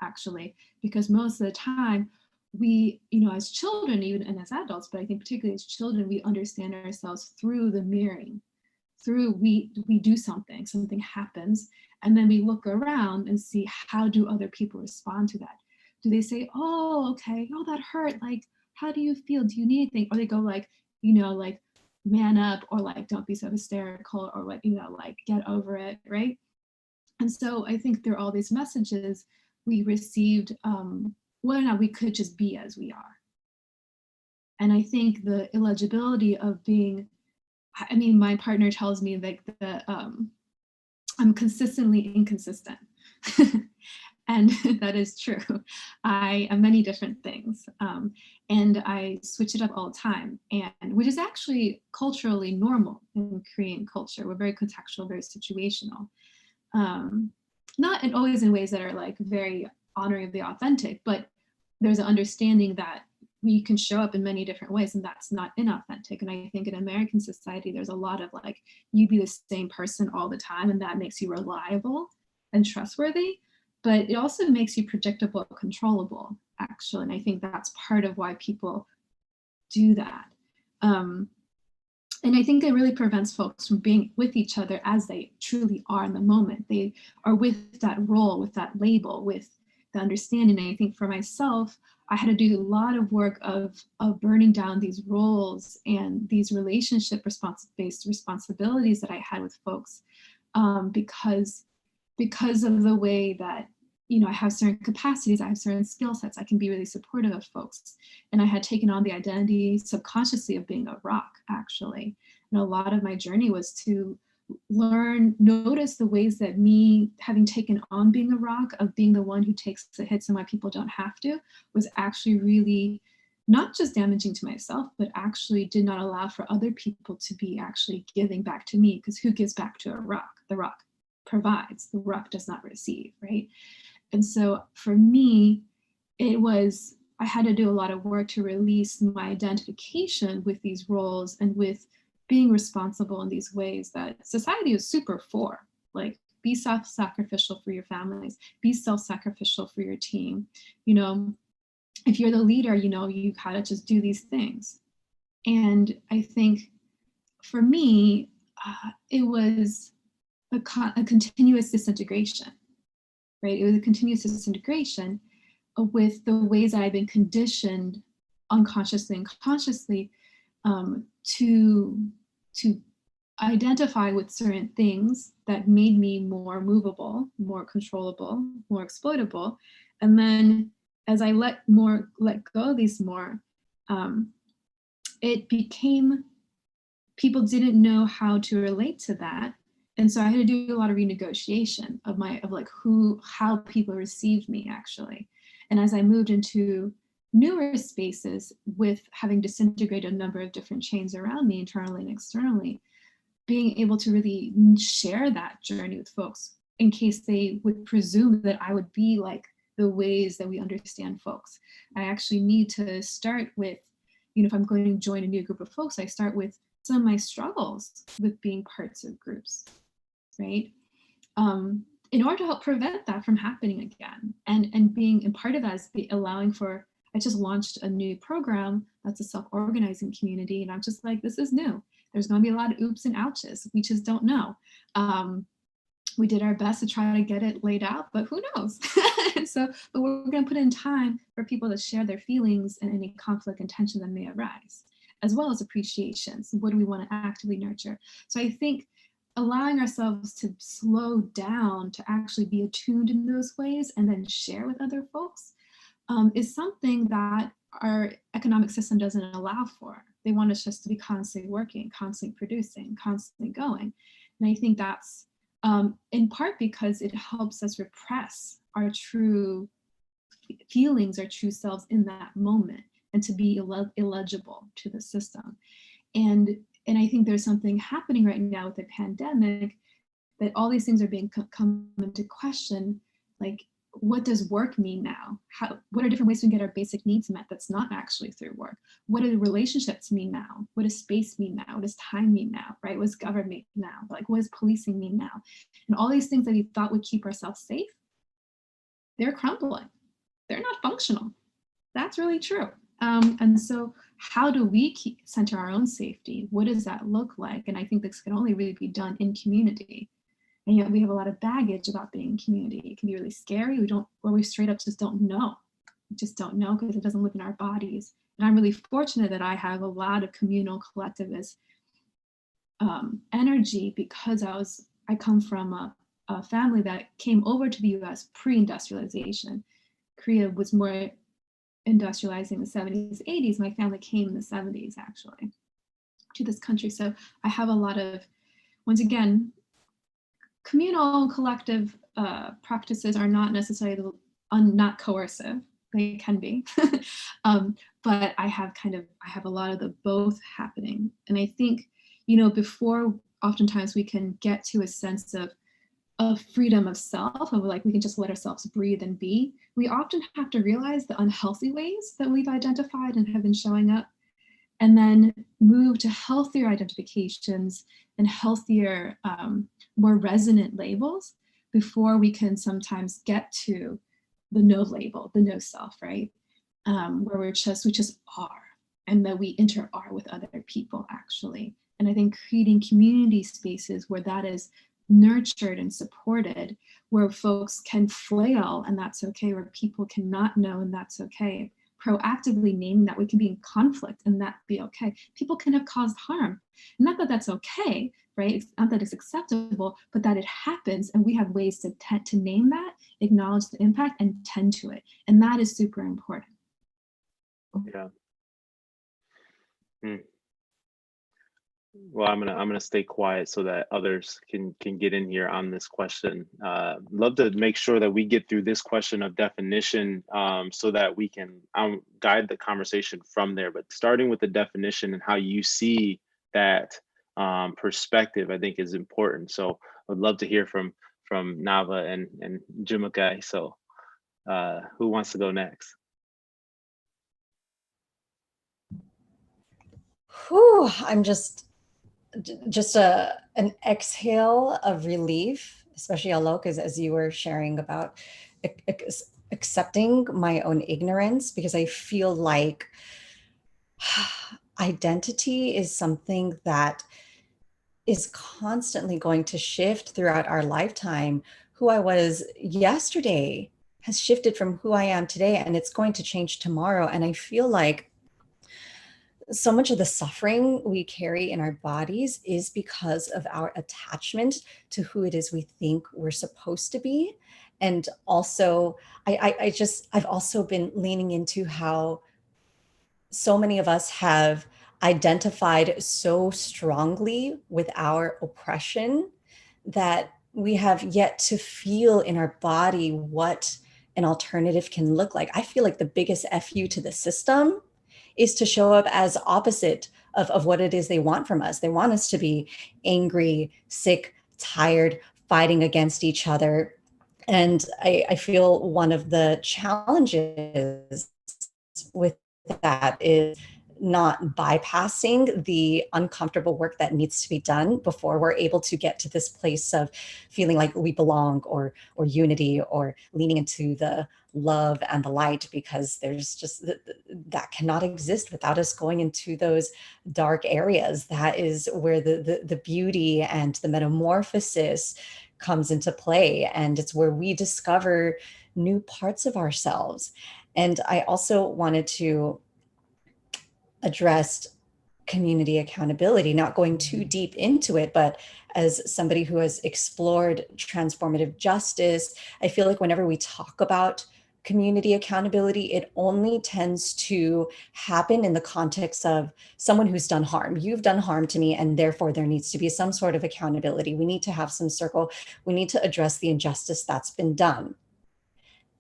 D: actually. Because most of the time, we, as children, even and as adults, but I think particularly as children, we understand ourselves through the mirroring, through we do something happens, and then we look around and see how do other people respond to that. Do they say, oh, okay, oh, that hurt, like, how do you feel, do you need anything? Or they go like, like, man up, or like, don't be so hysterical, or what, like, get over it, right? And so I think there are all these messages we received, whether or not we could just be as we are. And I think the illegibility of being, my partner tells me like that I'm consistently inconsistent. And that is true. I am many different things. And I switch it up all the time, and which is actually culturally normal in Korean culture. We're very contextual, very situational. Not always in ways that are like very honoring of the authentic, but there's an understanding that we can show up in many different ways, and that's not inauthentic. And I think in American society, there's a lot of like, you be the same person all the time, and that makes you reliable and trustworthy, but it also makes you predictable, controllable, actually. And I think that's part of why people do that. And I think it really prevents folks from being with each other as they truly are in the moment. They are with that role, with that label, with the understanding. And I think for myself, I had to do a lot of work of burning down these roles and these relationship-based responsibilities that I had with folks, because of the way that, I have certain capacities, I have certain skill sets, I can be really supportive of folks. And I had taken on the identity subconsciously of being a rock, actually. And a lot of my journey was to notice the ways that me having taken on being a rock, of being the one who takes the hits and why people don't have to, was actually really not just damaging to myself, but actually did not allow for other people to be actually giving back to me. Because who gives back to a rock? The rock provides, the rock does not receive, right? And so for me, I had to do a lot of work to release my identification with these roles and with being responsible in these ways that society is super for. Like, be self-sacrificial for your families, be self-sacrificial for your team. If you're the leader, you gotta just do these things. And I think for me, it was a continuous disintegration. Right? It was a continuous disintegration with the ways that I've been conditioned unconsciously and consciously to identify with certain things that made me more movable, more controllable, more exploitable. And then as I let go of these more, it became, people didn't know how to relate to that. And so I had to do a lot of renegotiation of how people received me actually. And as I moved into newer spaces with having disintegrated a number of different chains around me, internally and externally, being able to really share that journey with folks in case they would presume that I would be like the ways that we understand folks. I actually need to start with, if I'm going to join a new group of folks, I start with some of my struggles with being parts of groups, right? In order to help prevent that from happening again. And being, and part of that is allowing for, I just launched a new program that's a self-organizing community. And I'm just like, this is new. There's going to be a lot of oops and ouches. We just don't know. We did our best to try to get it laid out, but who knows? But we're going to put in time for people to share their feelings and any conflict and tension that may arise, as well as appreciation. So what do we want to actively nurture? So I think allowing ourselves to slow down, to actually be attuned in those ways and then share with other folks is something that our economic system doesn't allow for. They want us just to be constantly working, constantly producing, constantly going. And I think that's in part because it helps us repress our true feelings, our true selves in that moment, and to be illegible to the system. And I think there's something happening right now with the pandemic that all these things are being come into question. Like, what does work mean now? What are different ways we can get our basic needs met that's not actually through work? What do relationships mean now? What does space mean now? What does time mean now, right? What does government now? Like, what does policing mean now? And all these things that we thought would keep ourselves safe, they're crumbling. They're not functional. That's really true. And so how do we center our own safety? What does that look like? And I think this can only really be done in community. And yet we have a lot of baggage about being in community. It can be really scary. We straight up just don't know. We just don't know because it doesn't live in our bodies. And I'm really fortunate that I have a lot of communal collectivist energy because I come from a family that came over to the US pre-industrialization. Korea was more industrializing in the 70s, 80s. My family came in the 70s actually to this country. So I have a lot of, once again, communal collective practices are not necessarily not coercive. They can be, but I have a lot of the both happening. And I think, before oftentimes we can get to a sense of freedom of self, of like we can just let ourselves breathe and be, we often have to realize the unhealthy ways that we've identified and have been showing up, and then move to healthier identifications and healthier, more resonant labels before we can sometimes get to the no label, the no self, right? Where we just are, and that we inter-are with other people actually. And I think creating community spaces where that is nurtured and supported, where folks can flail and that's okay, where people cannot know and that's okay. Proactively naming that we can be in conflict and that be okay. People can have caused harm. Not that that's okay, right? It's not that it's acceptable, but that it happens and we have ways to name that, acknowledge the impact and tend to it. And that is super important.
B: Yeah. Well, I'm gonna stay quiet so that others can get in here on this question. Love to make sure that we get through this question of definition so that we can guide the conversation from there. But starting with the definition and how you see that perspective, I think is important. So I'd love to hear from Nava and Jumoke. So who wants to go next?
F: Whew, I'm just an exhale of relief, especially Alok, as you were sharing about accepting my own ignorance, because I feel like identity is something that is constantly going to shift throughout our lifetime. Who I was yesterday has shifted from who I am today, and it's going to change tomorrow. And I feel like so much of the suffering we carry in our bodies is because of our attachment to who it is we think we're supposed to be. And also, I've also been leaning into how so many of us have identified so strongly with our oppression that we have yet to feel in our body what an alternative can look like. I feel like the biggest FU to the system is to show up as opposite of what it is they want from us. They want us to be angry, sick, tired, fighting against each other. And I feel one of the challenges with that is not bypassing the uncomfortable work that needs to be done before we're able to get to this place of feeling like we belong, or unity, or leaning into the love and the light, because there's just that cannot exist without us going into those dark areas. That is where the beauty and the metamorphosis comes into play, and it's where we discover new parts of ourselves. And I also wanted to address community accountability, not going too deep into it, but as somebody who has explored transformative justice, I feel like whenever we talk about community accountability, it only tends to happen in the context of someone who's done harm. You've done harm to me, and therefore there needs to be some sort of accountability. We need to have some circle. We need to address the injustice that's been done.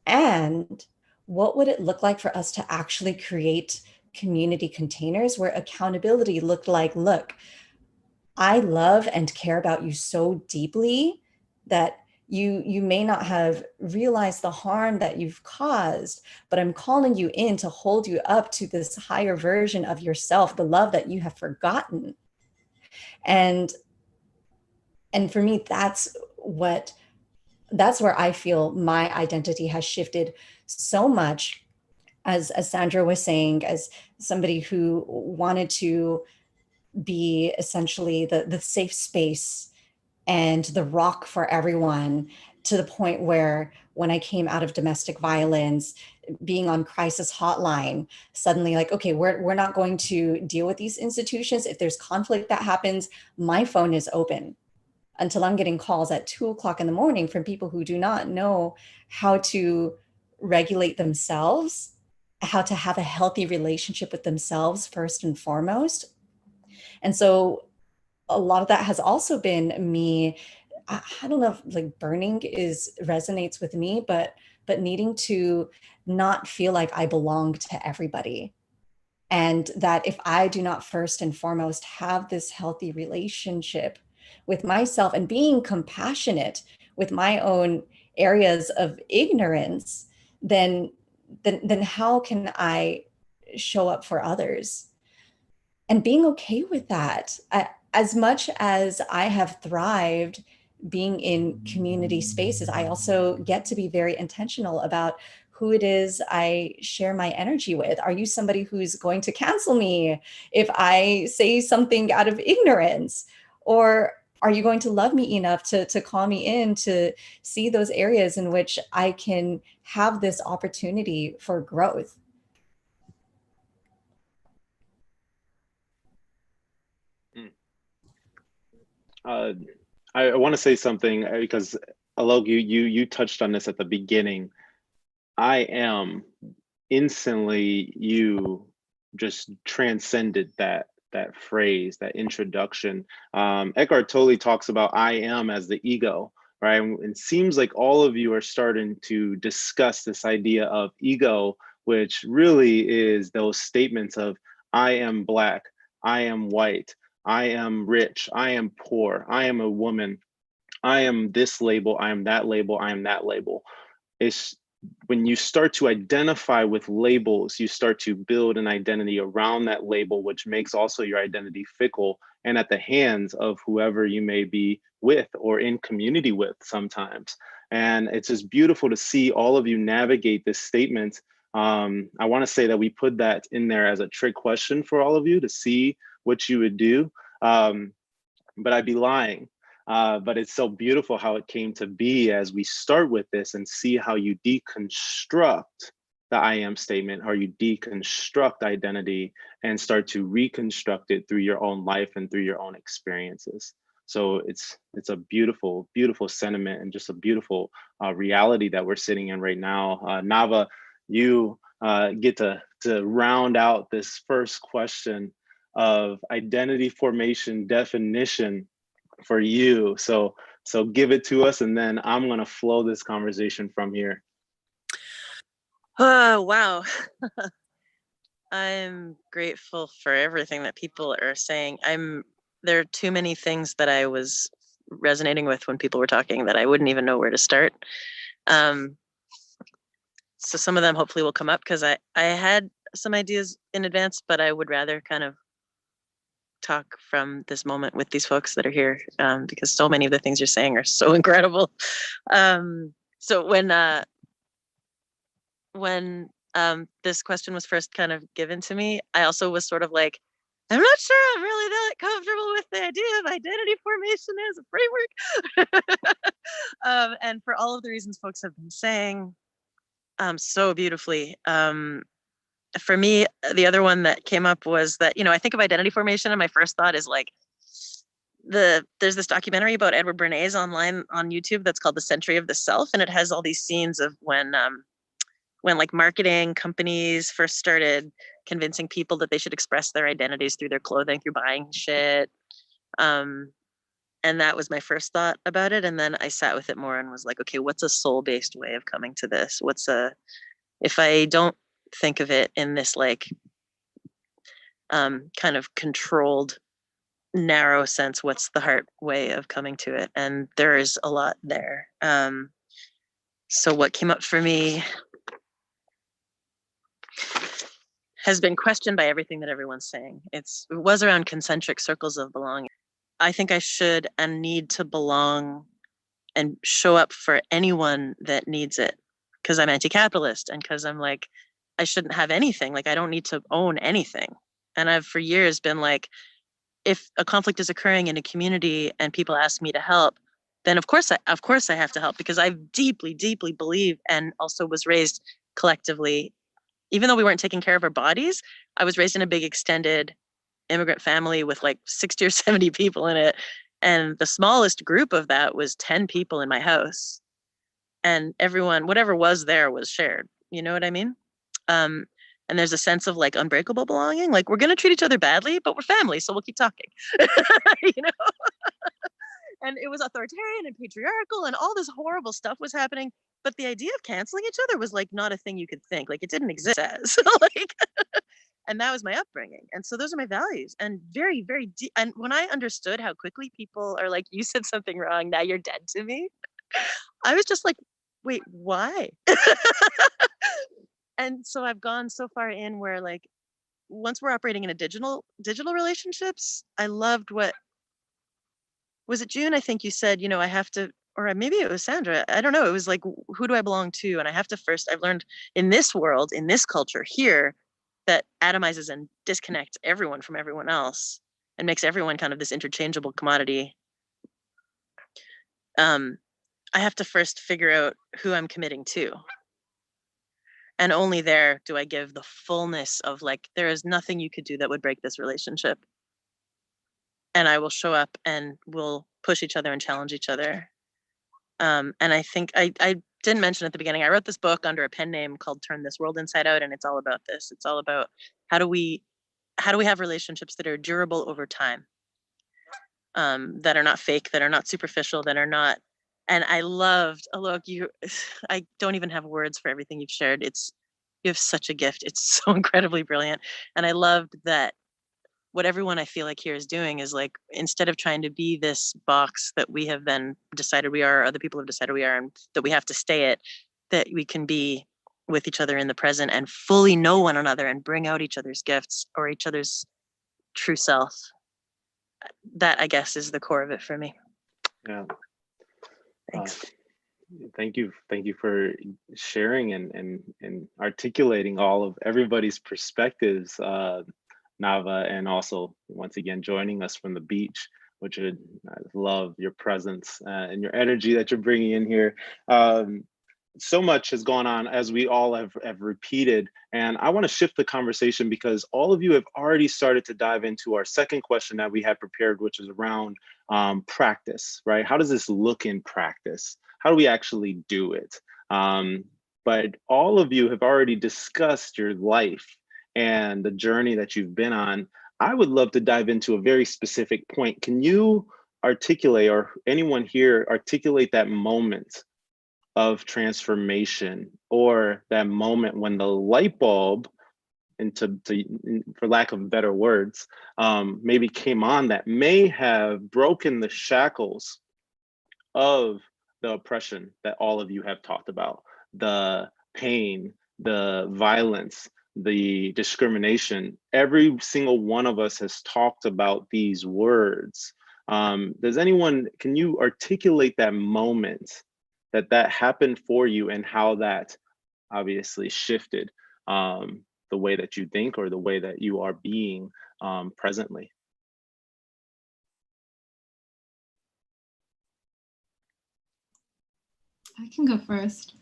F: And what would it look like for us to actually create community containers where accountability looked like, look, I love and care about you so deeply that you may not have realized the harm that you've caused, but I'm calling you in to hold you up to this higher version of yourself, the love that you have forgotten. And for me, that's where I feel my identity has shifted so much, as Sandra was saying, as somebody who wanted to be essentially the safe space and the rock for everyone, to the point where when I came out of domestic violence, being on crisis hotline, suddenly like, okay, we're not going to deal with these institutions. If there's conflict that happens, my phone is open, until I'm getting calls at 2:00 in the morning from people who do not know how to regulate themselves, how to have a healthy relationship with themselves first and foremost. And so a lot of that has also been me, I don't know if like burning resonates with me, but needing to not feel like I belong to everybody. And that if I do not first and foremost have this healthy relationship with myself and being compassionate with my own areas of ignorance, then how can I show up for others? And being okay with that. As much as I have thrived being in community spaces, I also get to be very intentional about who it is I share my energy with. Are you somebody who's going to cancel me if I say something out of ignorance? Or are you going to love me enough to call me in to see those areas in which I can have this opportunity for growth?
B: I want to say something because Alok, you touched on this at the beginning. I am instantly, you just transcended that phrase, that introduction. Eckhart Tolle talks about I am as the ego, right? And it seems like all of you are starting to discuss this idea of ego, which really is those statements of I am Black, I am white, I am rich, I am poor, I am a woman, I am this label, I am that label, I am that label. It's when you start to identify with labels, you start to build an identity around that label, which makes also your identity fickle and at the hands of whoever you may be with or in community with sometimes. And it's just beautiful to see all of you navigate this statement. I want to say that we put that in there as a trick question for all of you to see what you would do. But I'd be lying. But it's so beautiful how it came to be as we start with this and see how you deconstruct the I am statement, or you deconstruct identity and start to reconstruct it through your own life and through your own experiences. So it's a beautiful, beautiful sentiment, and just a beautiful reality that we're sitting in right now. Nava, you get to round out this first question of identity formation definition for you. So give it to us, and then I'm gonna flow this conversation from here.
C: Oh, wow. I'm grateful for everything that people are saying. There are too many things that I was resonating with when people were talking that I wouldn't even know where to start. So some of them hopefully will come up, because I had some ideas in advance, but I would rather kind of talk from this moment with these folks that are here, because so many of the things you're saying are so incredible. So when this question was first kind of given to me, I also was sort of like, I'm not sure I'm really that comfortable with the idea of identity formation as a framework. And for all of the reasons folks have been saying so beautifully. For me, the other one that came up was that, I think of identity formation, and my first thought is like, there's this documentary about Edward Bernays online on YouTube that's called The Century of the Self, and it has all these scenes of when like marketing companies first started convincing people that they should express their identities through their clothing, through buying shit. And that was my first thought about it. And then I sat with it more and was like, okay, what's a soul-based way of coming to this? If I don't think of it in this like kind of controlled, narrow sense, what's the heart way of coming to it? And there is a lot there. So what came up for me has been questioned by everything that everyone's saying. It was around concentric circles of belonging. I think I should and need to belong and show up for anyone that needs it, because I'm anti-capitalist, and because I'm like, I shouldn't have anything. Like, I don't need to own anything. And I've for years been like, if a conflict is occurring in a community and people ask me to help, then of course I have to help, because I deeply, deeply believe, and also was raised collectively, even though we weren't taking care of our bodies, I was raised in a big extended immigrant family with like 60 or 70 people in it. And the smallest group of that was 10 people in my house. And everyone, whatever was there was shared. You know what I mean? And there's a sense of like unbreakable belonging. Like, we're going to treat each other badly, but we're family, so we'll keep talking. You know? And it was authoritarian and patriarchal, and all this horrible stuff was happening. But the idea of canceling each other was like not a thing you could think. Like, it didn't exist as like, and that was my upbringing. And so those are my values. And very, very deep. And when I understood how quickly people are like, you said something wrong, now you're dead to me, I was just like, wait, why? And so I've gone so far in where, like, once we're operating in a digital relationships, I loved what was it, June? I think you said, I have to, or maybe it was Sandra. I don't know. It was like, who do I belong to? And I have to first, I've learned in this world, in this culture here, that atomizes and disconnects everyone from everyone else and makes everyone kind of this interchangeable commodity. I have to first figure out who I'm committing to. And only there do I give the fullness of like, there is nothing you could do that would break this relationship. And I will show up and we'll push each other and challenge each other. And I think I didn't mention at the beginning, I wrote this book under a pen name called Turn This World Inside Out. And it's all about this. It's all about how do we have relationships that are durable over time, that are not fake, that are not superficial, that are not. And I loved, Alok, I don't even have words for everything you've shared. You have such a gift. It's so incredibly brilliant. And I loved that what everyone I feel like here is doing is like, instead of trying to be this box that we have then decided we are, other people have decided we are, and that we have to stay it, that we can be with each other in the present and fully know one another and bring out each other's gifts or each other's true self. That, I guess, is the core of it for me.
B: Yeah.
C: Thanks.
B: Thank you for sharing and articulating all of everybody's perspectives, Nava, and also once again joining us from the beach, which I love your presence and your energy that you're bringing in here. so much has gone on, as we all have repeated, and I want to shift the conversation because all of you have already started to dive into our second question that we had prepared, which is around practice, right? How does this look in practice? How do we actually do it? But all of you have already discussed your life and the journey that you've been on. I would love to dive into a very specific point. Can you articulate, or anyone here articulate, that moment of transformation, or that moment when the light bulb, and for lack of better words, maybe came on, that may have broken the shackles of the oppression that all of you have talked about, the pain, the violence, the discrimination. Every single one of us has talked about these words. Does anyone, can you articulate that moment that happened for you, and how that obviously shifted the way that you think, or the way that you are being presently?
D: I can go first.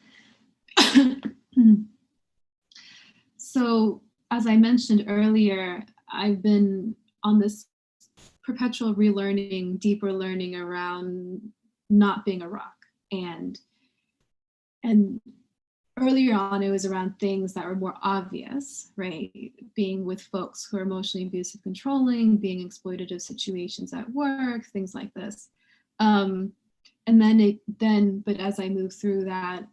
D: So, as I mentioned earlier, I've been on this perpetual relearning, deeper learning around not being a rock. And earlier on, it was around things that were more obvious, right? Being with folks who are emotionally abusive, controlling, being exploitative situations at work, things like this. And but as I move through that,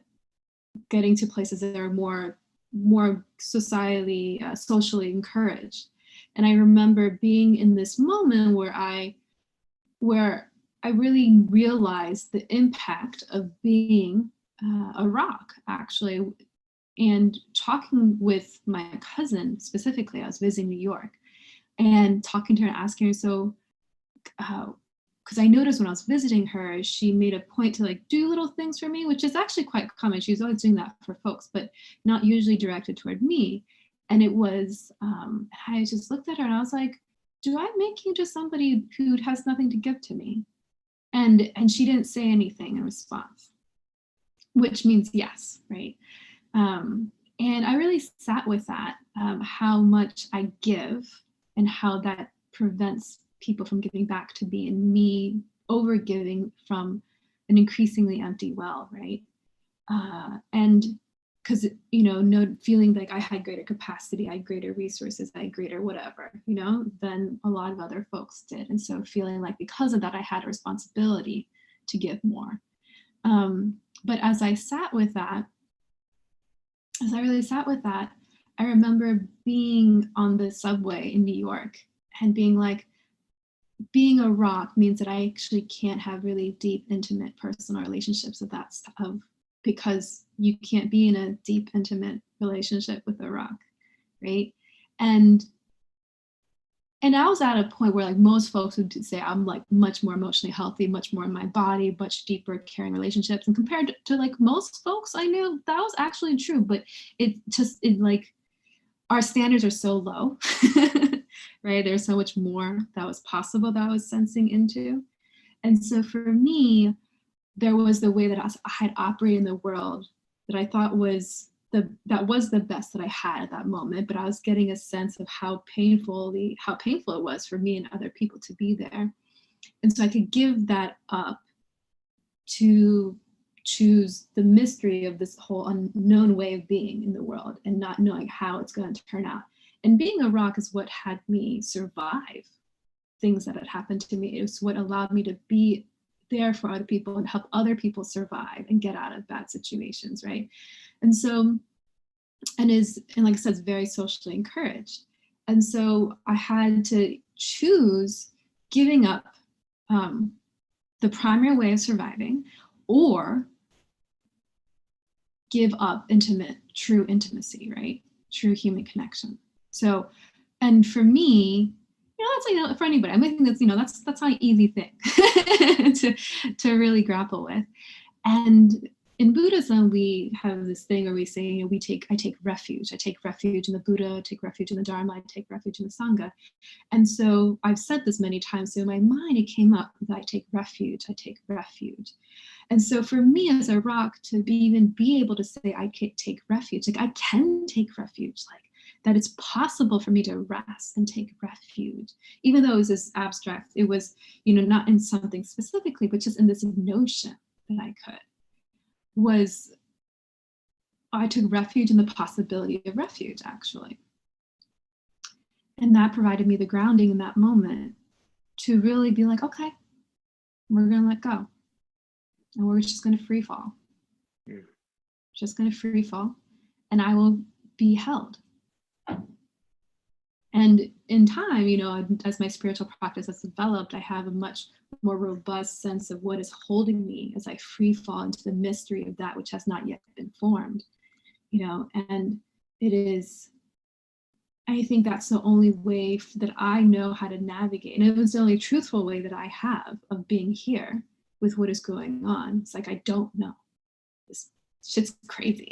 D: getting to places that are more socially, socially encouraged. And I remember being in this moment where I really realized the impact of being a rock, actually, and talking with my cousin specifically. I was visiting New York, and talking to her and asking her, so, because I noticed when I was visiting her, she made a point to like do little things for me, which is actually quite common. She was always doing that for folks, but not usually directed toward me. And it was, I just looked at her and I was like, do I make you just somebody who has nothing to give to me? And she didn't say anything in response, which means yes, right? And I really sat with that, how much I give and how that prevents people from giving back to me, and me over giving from an increasingly empty well, right? And because, no, feeling like I had greater capacity, I had greater resources, I had greater whatever, than a lot of other folks did. And so feeling like because of that, I had a responsibility to give more. But as I sat with that, I remember being on the subway in New York and being like, being a rock means that I actually can't have really deep, intimate, personal relationships with that stuff, because you can't be in a deep, intimate relationship with a rock, right? And I was at a point where like most folks would say I'm like much more emotionally healthy, much more in my body, much deeper, caring relationships. And compared to like most folks I knew, that was actually true. But it like our standards are so low, right? There's so much more that was possible that I was sensing into. And so for me, there was the way that I had operated in the world that I thought was the best that I had at that moment, but I was getting a sense of how painful it was for me and other people to be there. And so I could give that up to choose the mystery of this whole unknown way of being in the world and not knowing how it's going to turn out. And being a rock is what had me survive things that had happened to me. It was what allowed me to be there for other people and help other people survive and get out of bad situations, right? And so, and like I said, it's very socially encouraged. And so I had to choose giving up the primary way of surviving, or give up true intimacy, right? True human connection. So, and for me, that's for anybody. I think that's that's not an easy thing to really grapple with. And in Buddhism, we have this thing where we say, I take refuge. I take refuge in the Buddha, I take refuge in the Dharma, I take refuge in the Sangha. And so I've said this many times, so in my mind, it came up that I take refuge. And so for me as a rock to even be able to say I can take refuge, like I can take refuge, like that it's possible for me to rest and take refuge, even though it was this abstract, it was, not in something specifically, but just in this notion that I could, was I took refuge in the possibility of refuge, actually. And that provided me the grounding in that moment to really be like, okay, we're going to let go. And we're just going to free fall.
B: Yeah.
D: Just going to free fall. And I will be held. And in time, as my spiritual practice has developed, I have a much more robust sense of what is holding me as I free fall into the mystery of that which has not yet been formed. And it is, I think that's the only way that I know how to navigate. And it was the only truthful way that I have of being here with what is going on. It's like, I don't know. This shit's crazy.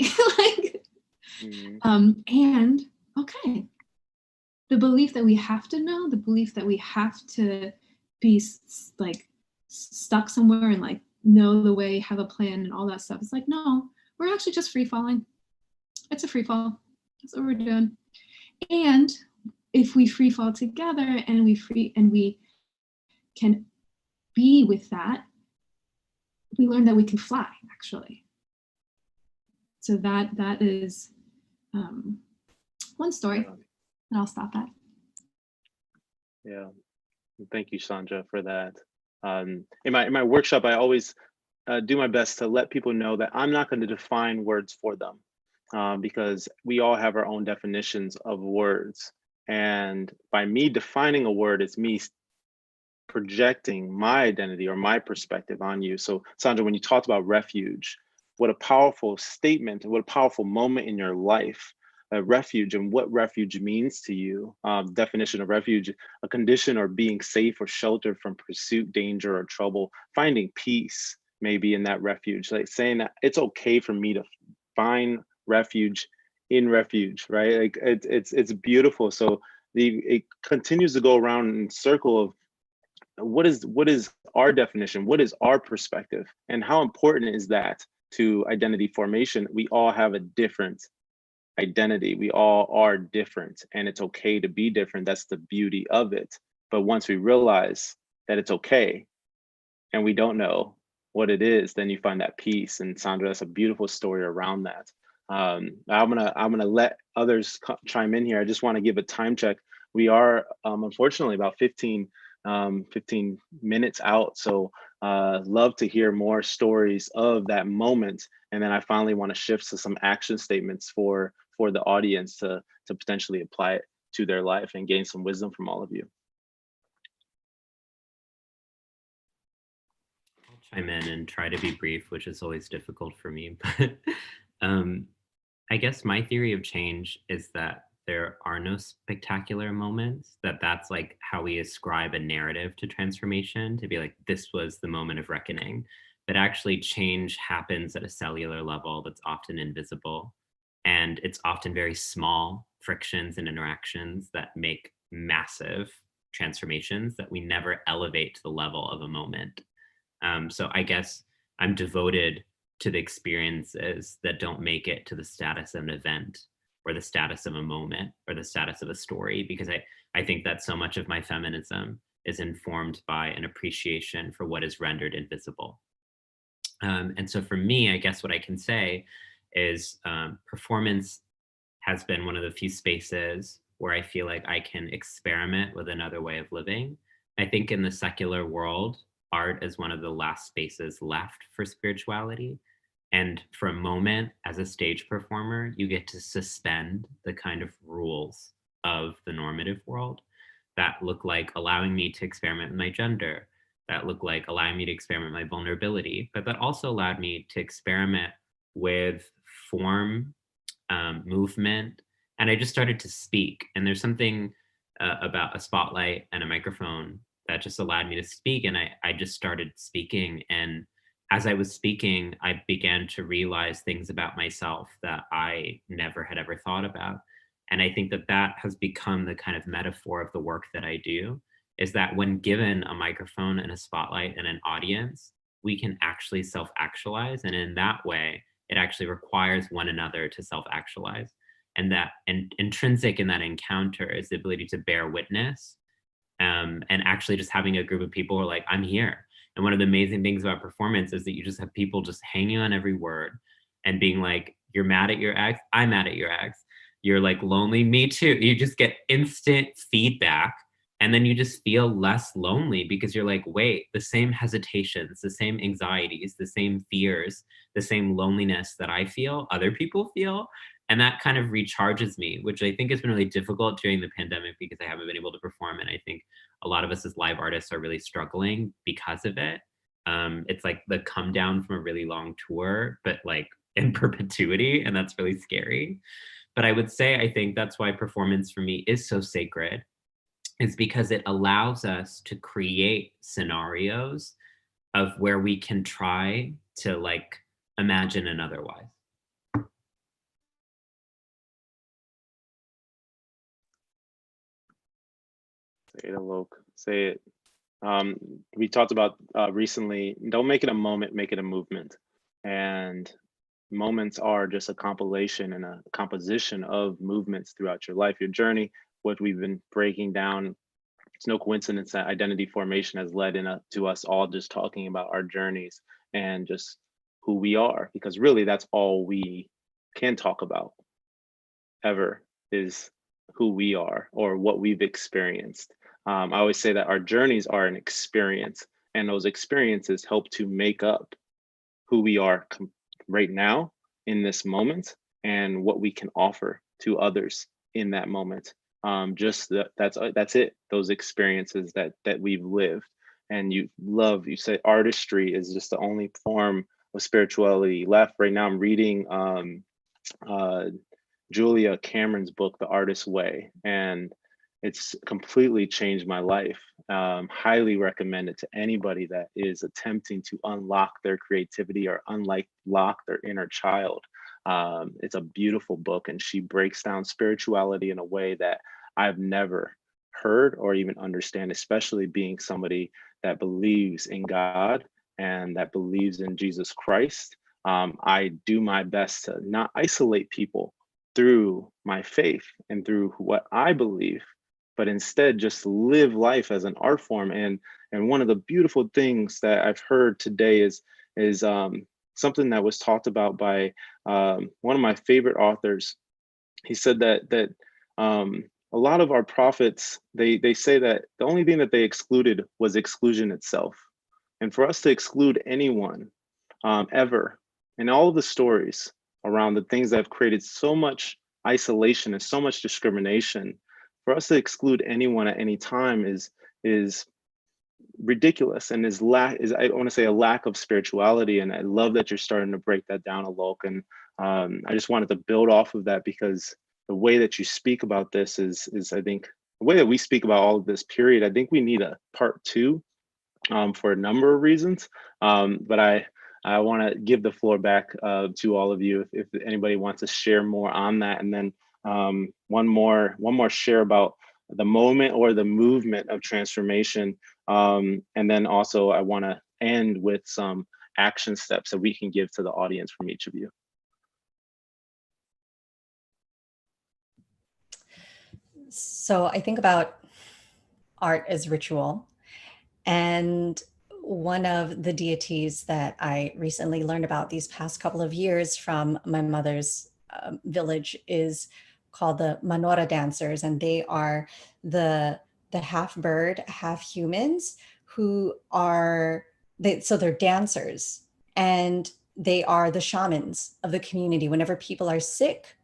D: And okay, the belief that we have to know, the belief that we have to be like stuck somewhere and like know the way, have a plan and all that stuff. It's like, no, we're actually just free falling. It's a free fall. That's what we're doing. And if we free fall together and we can be with that, we learn that we can fly, actually. So that is one story, and I'll stop that.
B: Yeah, thank you, Sandra, for that. In my workshop, I always do my best to let people know that I'm not going to define words for them, because we all have our own definitions of words. And by me defining a word, it's me projecting my identity or my perspective on you. So Sandra, when you talked about refuge, what a powerful statement, what a powerful moment in your life, refuge and what refuge means to you. Definition of refuge, a condition or being safe or sheltered from pursuit, danger, or trouble, finding peace maybe in that refuge, like saying that it's okay for me to find refuge in refuge, right? Like it's beautiful. So it continues to go around in circle of what is our definition, what is our perspective, and how important is that to identity formation? We all have a different identity. We all are different, and it's okay to be different. That's the beauty of it. But once we realize that it's okay and we don't know what it is, then you find that peace. And Sandra, that's a beautiful story around that. I'm gonna let others chime in here. I just want to give a time check. We are unfortunately about 15 minutes out. So love to hear more stories of that moment. And then I finally want to shift to some action statements for the audience to potentially apply it to their life and gain some wisdom from all of you.
E: I'll chime in and try to be brief, which is always difficult for me. But I guess my theory of change is that there are no spectacular moments, that's like how we ascribe a narrative to transformation, to be like, this was the moment of reckoning. But actually change happens at a cellular level that's often invisible. And it's often very small frictions and interactions that make massive transformations that we never elevate to the level of a moment. So I guess I'm devoted to the experiences that don't make it to the status of an event or the status of a moment or the status of a story, because I think that so much of my feminism is informed by an appreciation for what is rendered invisible. And so for me, I guess what I can say is performance has been one of the few spaces where I feel like I can experiment with another way of living. I think in the secular world, art is one of the last spaces left for spirituality. And for a moment, as a stage performer, you get to suspend the kind of rules of the normative world that look like allowing me to experiment with my gender, that look like allowing me to experiment with my vulnerability, but that also allowed me to experiment with form, movement. And I just started to speak. And there's something about a spotlight and a microphone that just allowed me to speak. And I just started speaking. And as I was speaking, I began to realize things about myself that I never had ever thought about. And I think that that has become the kind of metaphor of the work that I do, is that when given a microphone and a spotlight and an audience, we can actually self-actualize. And in that way, it actually requires one another to self-actualize. And intrinsic in that encounter is the ability to bear witness, and actually just having a group of people who are like, I'm here. And one of the amazing things about performance is that you just have people just hanging on every word and being like, you're mad at your ex, I'm mad at your ex. You're like lonely, me too. You just get instant feedback. And then you just feel less lonely because you're like, wait, the same hesitations, the same anxieties, the same fears, the same loneliness that I feel, other people feel. And that kind of recharges me, which I think has been really difficult during the pandemic because I haven't been able to perform. And I think a lot of us as live artists are really struggling because of it. It's like the come down from a really long tour, but like in perpetuity. And that's really scary. But I would say, I think that's why performance for me is so sacred, is because it allows us to create scenarios of where we can try to like imagine an otherwise.
B: Say it, Alok. Say it. We talked about recently, don't make it a moment, make it a movement. And moments are just a compilation and a composition of movements throughout your life, your journey, what we've been breaking down. It's no coincidence that identity formation has led to us all just talking about our journeys and just who we are, because really that's all we can talk about ever, is who we are or what we've experienced. I always say that our journeys are an experience, and those experiences help to make up who we are right now in this moment and what we can offer to others in that moment. That's it. Those experiences that we've lived. And you say artistry is just the only form of spirituality left. Right now I'm reading Julia Cameron's book, The Artist's Way, and it's completely changed my life. Highly recommend it to anybody that is attempting to unlock their creativity or unlock their inner child. It's a beautiful book, and she breaks down spirituality in a way that I've never heard or even understand, especially being somebody that believes in God and that believes in Jesus Christ. I do my best to not isolate people through my faith and through what I believe, but instead just live life as an art form. And one of the beautiful things that I've heard today is something that was talked about by one of my favorite authors. He said that a lot of our prophets, they say that the only thing that they excluded was exclusion itself. And for us to exclude anyone ever, in all of the stories around the things that have created so much isolation and so much discrimination, for us to exclude anyone at any time is ridiculous and is I want to say a lack of spirituality. And I love that you're starting to break that down, Alok. And I just wanted to build off of that, because the way that you speak about this is I think the way that we speak about all of this period, I think we need a part 2 for a number of reasons. But I want to give the floor back to all of you if anybody wants to share more on that. And then one more share about the moment or the movement of transformation. And then also I want to end with some action steps that we can give to the audience from each of you.
F: So I think about art as ritual. And one of the deities that I recently learned about these past couple of years from my mother's village is called the Manora dancers. And they are the half bird, half humans who are, so they're dancers, and they are the shamans of the community. Whenever people are sick,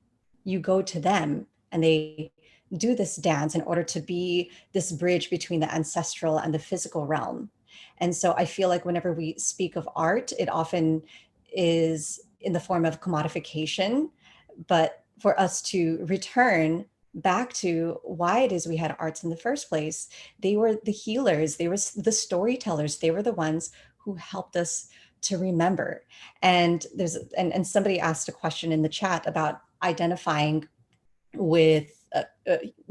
F: you go to them and they do this dance in order to be this bridge between the ancestral and the physical realm. And so I feel like whenever we speak of art, it often is in the form of commodification, but for us to return back to why it is we had arts in the first place, they were the healers, they were the storytellers, they were the ones who helped us to remember. And and somebody asked a question in the chat about identifying with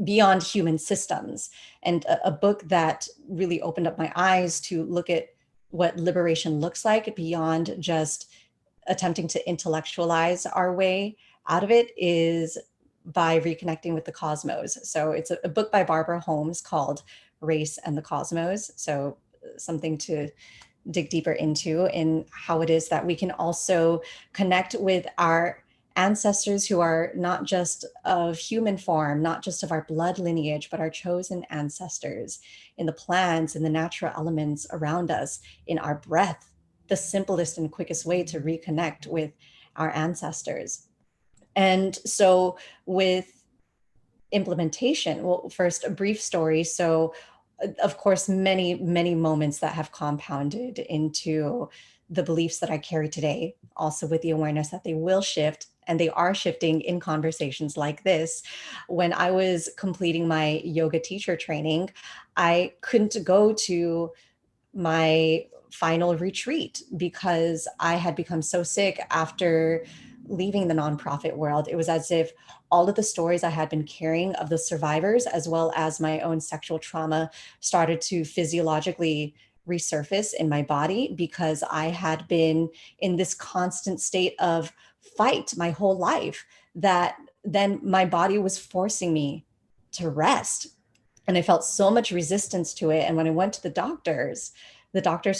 F: beyond human systems, and a book that really opened up my eyes to look at what liberation looks like beyond just attempting to intellectualize our way out of it is by reconnecting with the cosmos. So it's a book by Barbara Holmes called Race and the Cosmos. So something to dig deeper into in how it is that we can also connect with our ancestors who are not just of human form, not just of our blood lineage, but our chosen ancestors in the plants and the natural elements around us, in our breath, the simplest and quickest way to reconnect with our ancestors. And so with implementation, well, first a brief story. So of course, many moments that have compounded into the beliefs that I carry today, also with the awareness that they will shift, and they are shifting in conversations like this. When I was completing my yoga teacher training, I couldn't go to my final retreat because I had become so sick after leaving the nonprofit world. It was as if all of the stories I had been carrying of the survivors, as well as my own sexual trauma, started to physiologically resurface in my body because I had been in this constant state of fight my whole life, that then my body was forcing me to rest. And I felt so much resistance to it. And when I went to the doctors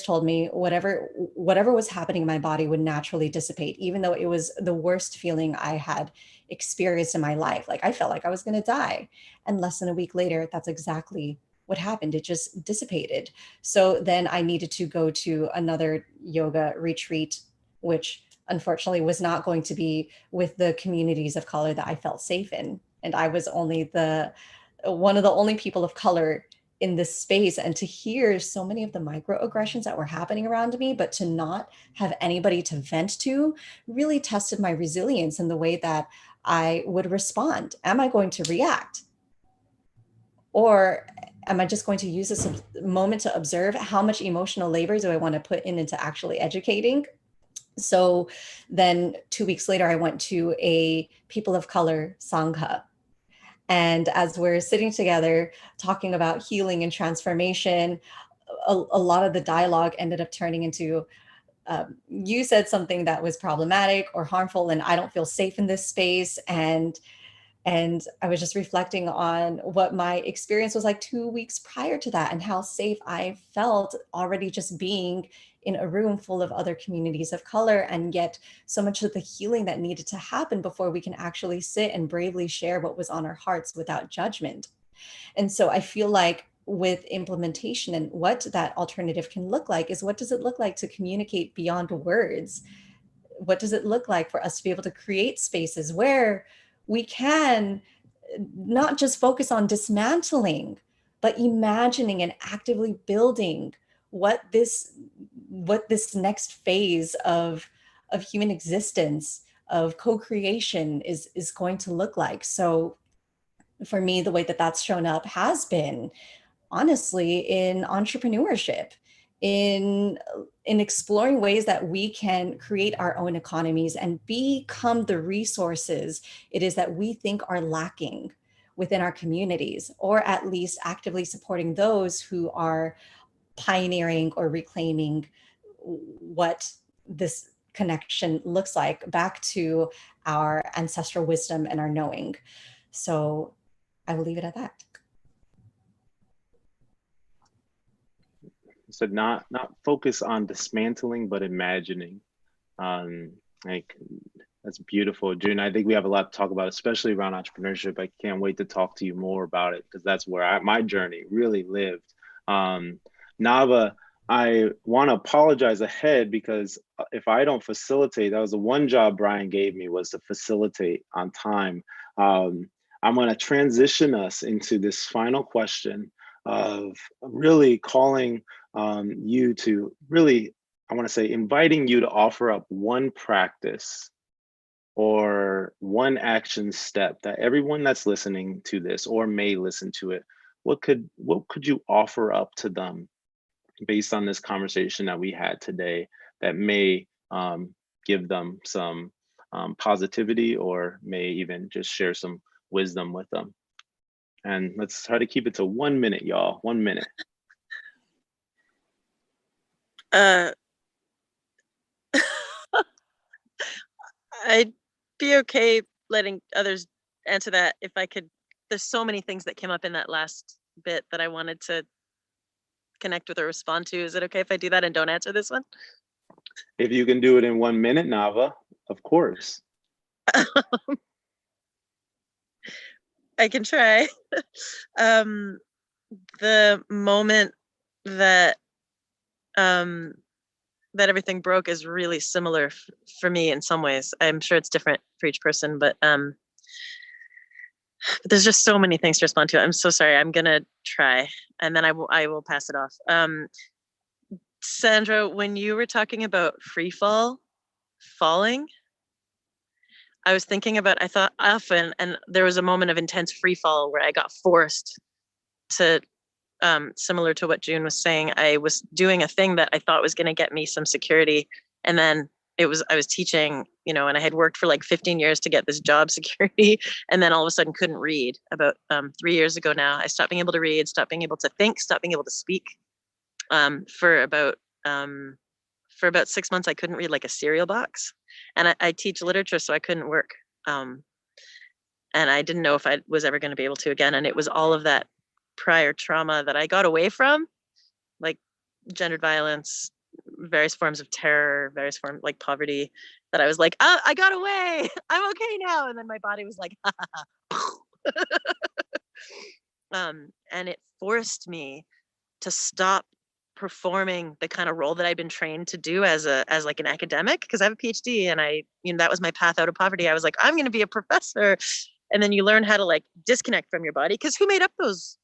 F: told me whatever was happening in my body would naturally dissipate, even though it was the worst feeling I had experienced in my life. Like I felt like I was going to die. And less than a week later, that's exactly what happened. It just dissipated. So then I needed to go to another yoga retreat, which unfortunately was not going to be with the communities of color that I felt safe in. And I was only one of the only people of color in this space, and to hear so many of the microaggressions that were happening around me, but to not have anybody to vent to, really tested my resilience in the way that I would respond. Am I going to react? Or am I just going to use this moment to observe how much emotional labor do I want to put into actually educating? So then 2 weeks later, I went to a people of color Sangha. And as we're sitting together talking about healing and transformation, a lot of the dialogue ended up turning into, you said something that was problematic or harmful, and I don't feel safe in this space. And I was just reflecting on what my experience was like 2 weeks prior to that, and how safe I felt already just being in a room full of other communities of color, and yet so much of the healing that needed to happen before we can actually sit and bravely share what was on our hearts without judgment. And so I feel like with implementation and what that alternative can look like is, what does it look like to communicate beyond words? What does it look like for us to be able to create spaces where we can not just focus on dismantling, but imagining and actively building what this next phase of human existence, of co-creation is going to look like. So for me, the way that that's shown up has been honestly in entrepreneurship, in exploring ways that we can create our own economies and become the resources it is that we think are lacking within our communities, or at least actively supporting those who are pioneering or reclaiming what this connection looks like back to our ancestral wisdom and our knowing. So I will leave it at that.
B: So not focus on dismantling, but imagining. Like that's beautiful, June. I think we have a lot to talk about, especially around entrepreneurship. I can't wait to talk to you more about it, because that's where my journey really lived. Nava, I want to apologize ahead, because if I don't facilitate, that was the one job Brian gave me, was to facilitate on time. I'm going to transition us into this final question of really calling you to really, I want to say, inviting you to offer up one practice or one action step that everyone that's listening to this or may listen to it, what could you offer up to them based on this conversation that we had today that may give them some positivity, or may even just share some wisdom with them? And let's try to keep it to 1 minute, y'all. 1 minute.
C: Uh, I'd be okay letting others answer that if I could. There's so many things that came up in that last bit that I wanted to connect with or respond to. Is it okay if I do that and don't answer this one?
B: If you can do it in 1 minute, Nava, of course.
C: I can try. The moment that that everything broke is really similar for me in some ways. I'm sure it's different for each person, but there's just so many things to respond to. I'm so sorry. I'm gonna try, and then I will pass it off. Sandra, when you were talking about free falling, I was thinking about, I thought often, and there was a moment of intense free fall where I got forced to, similar to what June was saying, I was doing a thing that I thought was going to get me some security. And then I was teaching, you know, and I had worked for like 15 years to get this job security. And then all of a sudden couldn't read. About 3 years ago now, I stopped being able to read, stopped being able to think, stopped being able to speak. For about 6 months, I couldn't read like a cereal box. And I teach literature, so I couldn't work. And I didn't know if I was ever going to be able to again. And it was all of that prior trauma that I got away from, like gendered violence, various forms of terror, various forms like poverty, that I was like, oh, I got away. I'm okay now. And then my body was like, and it forced me to stop performing the kind of role that I've been trained to do as like an academic, because I have a PhD and that was my path out of poverty. I was like, I'm going to be a professor. And then you learn how to like disconnect from your body, because who made up those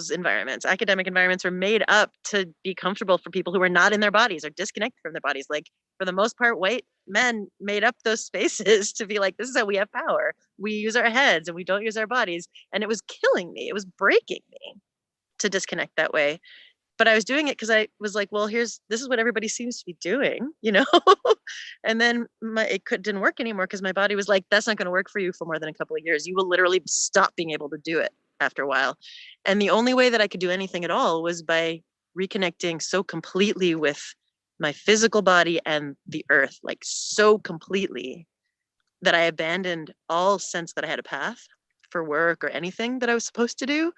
C: environments? Academic environments are made up to be comfortable for people who are not in their bodies or disconnected from their bodies. Like, for the most part, white men made up those spaces to be like, this is how we have power. We use our heads and we don't use our bodies. And it was killing me. It was breaking me to disconnect that way. But I was doing it because I was like, well, this is what everybody seems to be doing, you know? And then didn't work anymore, because my body was like, that's not going to work for you for more than a couple of years. You will literally stop being able to do it after a while. And the only way that I could do anything at all was by reconnecting so completely with my physical body and the earth, like so completely, that I abandoned all sense that I had a path for work or anything that I was supposed to do.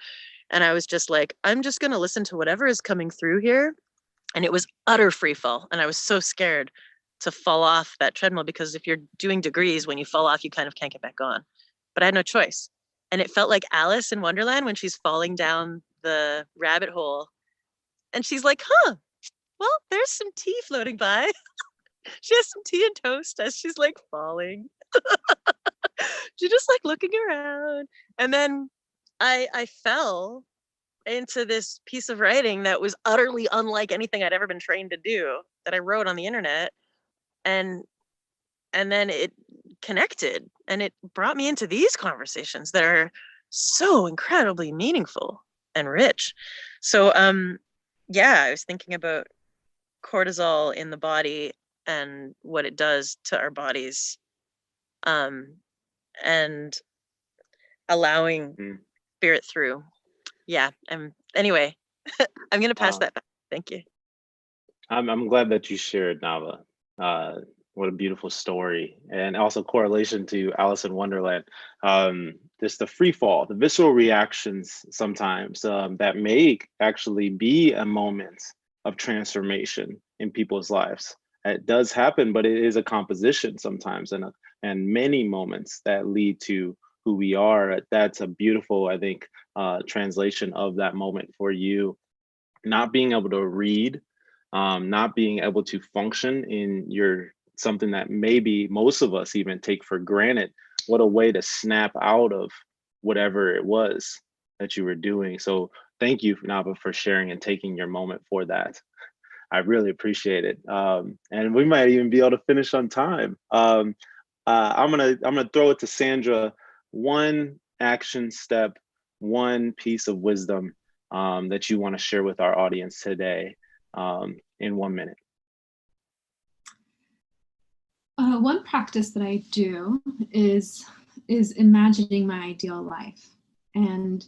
C: And I was just like, I'm just going to listen to whatever is coming through here. And it was utter free fall. And I was so scared to fall off that treadmill, because if you're doing degrees, when you fall off, you kind of can't get back on. But I had no choice. And it felt like Alice in Wonderland when she's falling down the rabbit hole. And she's like, well, there's some tea floating by. She has some tea and toast as she's like falling. She's just like looking around. And then I fell into this piece of writing that was utterly unlike anything I'd ever been trained to do, that I wrote on the internet. And then it connected, and it brought me into these conversations that are so incredibly meaningful and rich. So yeah, I was thinking about cortisol in the body and what it does to our bodies, and allowing spirit through. Yeah. Anyway, I'm going to pass that back. Thank you.
B: I'm glad that you shared, Nava. What a beautiful story, and also correlation to Alice in Wonderland. Just the free fall, the visceral reactions sometimes that may actually be a moment of transformation in people's lives. It does happen, but it is a composition sometimes, and many moments that lead to who we are. That's a beautiful, I think, translation of that moment for you. Not being able to read, not being able to function in something that maybe most of us even take for granted. What a way to snap out of whatever it was that you were doing. So thank you, Nava, for sharing and taking your moment for that. I really appreciate it. And we might even be able to finish on time. I'm gonna throw it to Sandra. One action step, one piece of wisdom that you want to share with our audience today in 1 minute.
D: One practice that I do is imagining my ideal life. And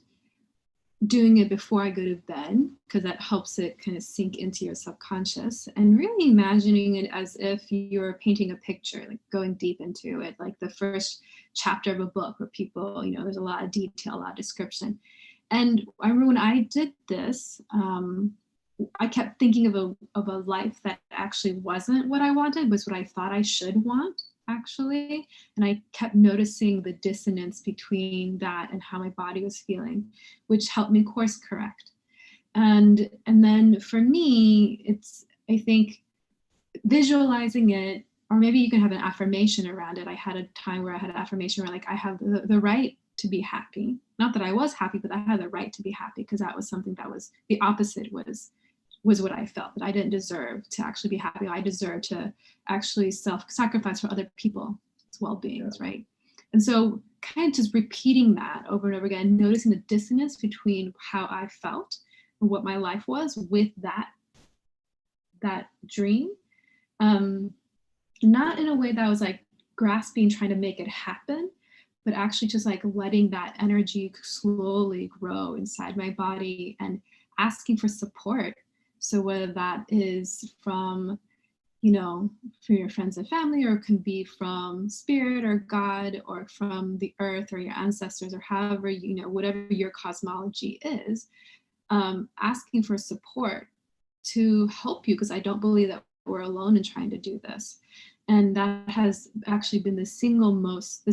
D: doing it before I go to bed, because that helps it kind of sink into your subconscious, and really imagining it as if you're painting a picture, like going deep into it, like the first chapter of a book where people, there's a lot of detail, a lot of description. And I remember when I did this, I kept thinking of a life that actually wasn't what I wanted, was what I thought I should want, actually. And I kept noticing the dissonance between that and how my body was feeling, which helped me course correct. And then for me, it's, I think, visualizing it, or maybe you can have an affirmation around it. I had a time where I had an affirmation where, like, I have the right to be happy. Not that I was happy, but I had the right to be happy, because that was something that was the opposite, was what I felt, that I didn't deserve to actually be happy. I deserve to actually self-sacrifice for other people's well-beings, right? And so kind of just repeating that over and over again, noticing the dissonance between how I felt and what my life was with that dream. Not in a way that I was like grasping, trying to make it happen, but actually just like letting that energy slowly grow inside my body and asking for support. So whether that is from, from your friends and family, or it can be from spirit or God, or from the earth or your ancestors, or however, whatever your cosmology is, asking for support to help you, because I don't believe that we're alone in trying to do this. And that has actually been most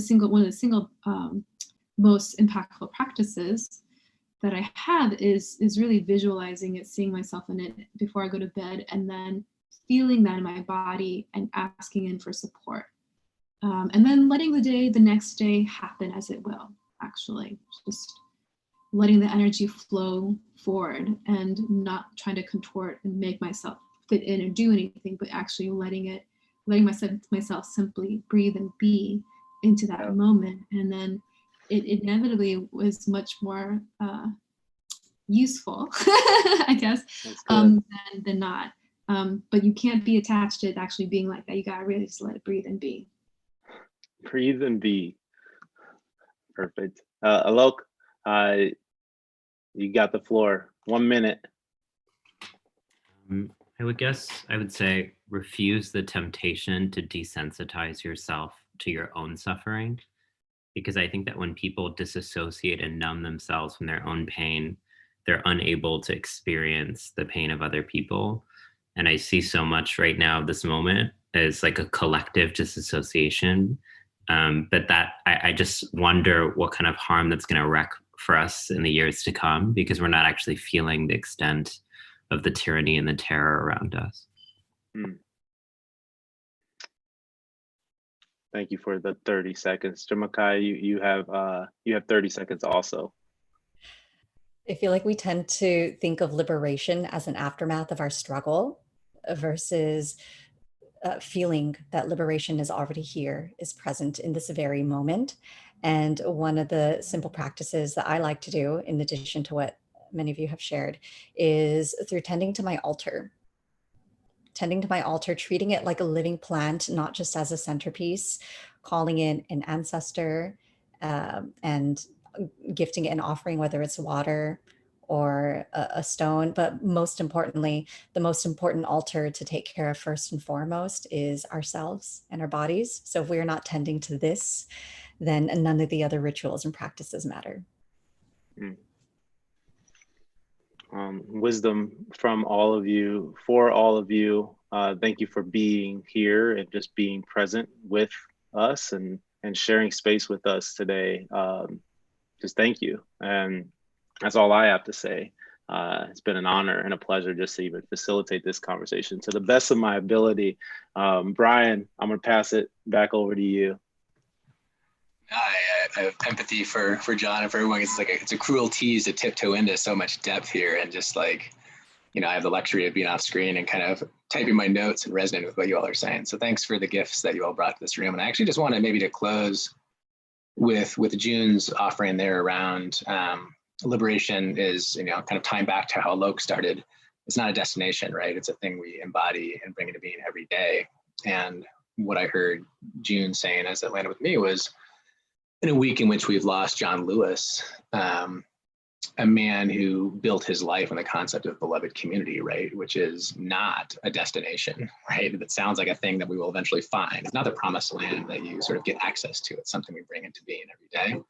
D: impactful practices that I have is really visualizing it, seeing myself in it before I go to bed, and then feeling that in my body and asking in for support. And then letting the next day happen as it will, actually. Just letting the energy flow forward and not trying to contort and make myself fit in or do anything, but actually letting myself simply breathe and be into that moment. And then it inevitably was much more useful, I guess, than not. But you can't be attached to it actually being like that. You gotta really just let it breathe and be.
B: Breathe and be. Perfect. Alok, you got the floor. 1 minute.
E: I would say refuse the temptation to desensitize yourself to your own suffering, because I think that when people disassociate and numb themselves from their own pain, they're unable to experience the pain of other people. And I see so much right now, this moment, as like a collective disassociation. But that I just wonder what kind of harm that's going to wreak for us in the years to come, because we're not actually feeling the extent of the tyranny and the terror around us.
B: Thank you for the 30 seconds. Jamakai, you have 30 seconds also.
F: I feel like we tend to think of liberation as an aftermath of our struggle versus feeling that liberation is already here, is present in this very moment. And one of the simple practices that I like to do, in addition to what many of you have shared, is through tending to my altar. Tending to my altar, treating it like a living plant, not just as a centerpiece, calling in an ancestor, and gifting it an offering, whether it's water or a stone. But most importantly, the most important altar to take care of first and foremost is ourselves and our bodies. So if we are not tending to this, then none of the other rituals and practices matter.
B: Wisdom from all of you, for all of you. Thank you for being here and just being present with us and sharing space with us today. Just thank you. And that's all I have to say. It's been an honor and a pleasure just to even facilitate this conversation to the best of my ability. Brian, I'm gonna pass it back over to you.
A: I have empathy for John and for everyone. It's a cruel tease to tiptoe into so much depth here, and just like, I have the luxury of being off screen and kind of typing my notes and resonating with what you all are saying. So thanks for the gifts that you all brought to this room. And I actually just wanted maybe to close with June's offering there around liberation is, kind of tying back to how Alok started. It's not a destination, right? It's a thing we embody and bring into being every day. And what I heard June saying as it landed with me was, in a week in which we've lost John Lewis, a man who built his life on the concept of beloved community, right? Which is not a destination, right? That sounds like a thing that we will eventually find. It's not the promised land that you sort of get access to. It's something we bring into being every day.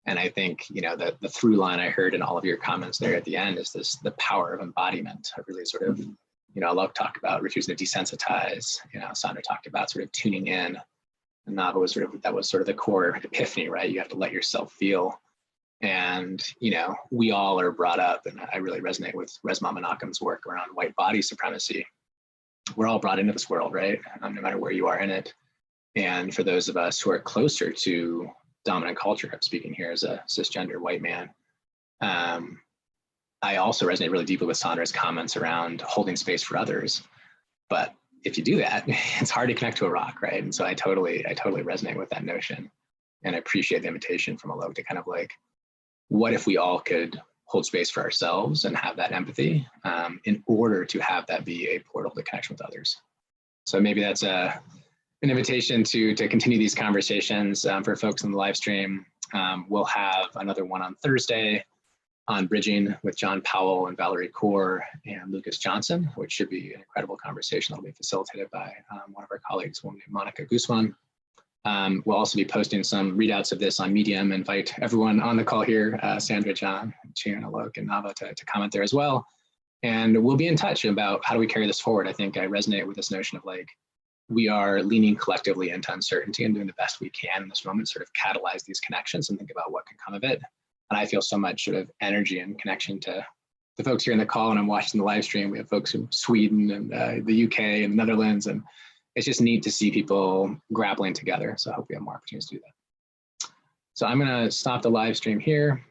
A: And I think, you know, the through line I heard in all of your comments there at the end is the power of embodiment. I really sort of, you know, Alok talked about refusing to desensitize, you know, Sandra talked about sort of tuning in. And Nava was that was sort of the core epiphany, right? You have to let yourself feel. And, you know, we all are brought up, and I really resonate with Resmaa Menakem's work around white body supremacy. We're all brought into this world, right? No matter where you are in it. And for those of us who are closer to dominant culture, I'm speaking here as a cisgender white man, I also resonate really deeply with Sandra's comments around holding space for others. But if you do that, it's hard to connect to a rock, right? And so I totally resonate with that notion. And I appreciate the invitation from Alok to kind of like, what if we all could hold space for ourselves and have that empathy in order to have that be a portal to connection with others? So maybe that's an invitation to continue these conversations for folks in the live stream. We'll have another one on Thursday on bridging with John Powell and Valerie Kaur and Lucas Johnson, which should be an incredible conversation that'll be facilitated by one of our colleagues, a woman named Monica Guzman. We'll also be posting some readouts of this on Medium. Invite everyone on the call here, Sandra, John, Chian, Alok, and Nava to comment there as well. And we'll be in touch about how do we carry this forward. I think I resonate with this notion of like, we are leaning collectively into uncertainty and doing the best we can in this moment, sort of catalyze these connections and think about what can come of it. And I feel so much sort of energy and connection to the folks here in the call, and I'm watching the live stream. We have folks from Sweden and the UK and the Netherlands, and it's just neat to see people grappling together. So I hope we have more opportunities to do that. So I'm going to stop the live stream here.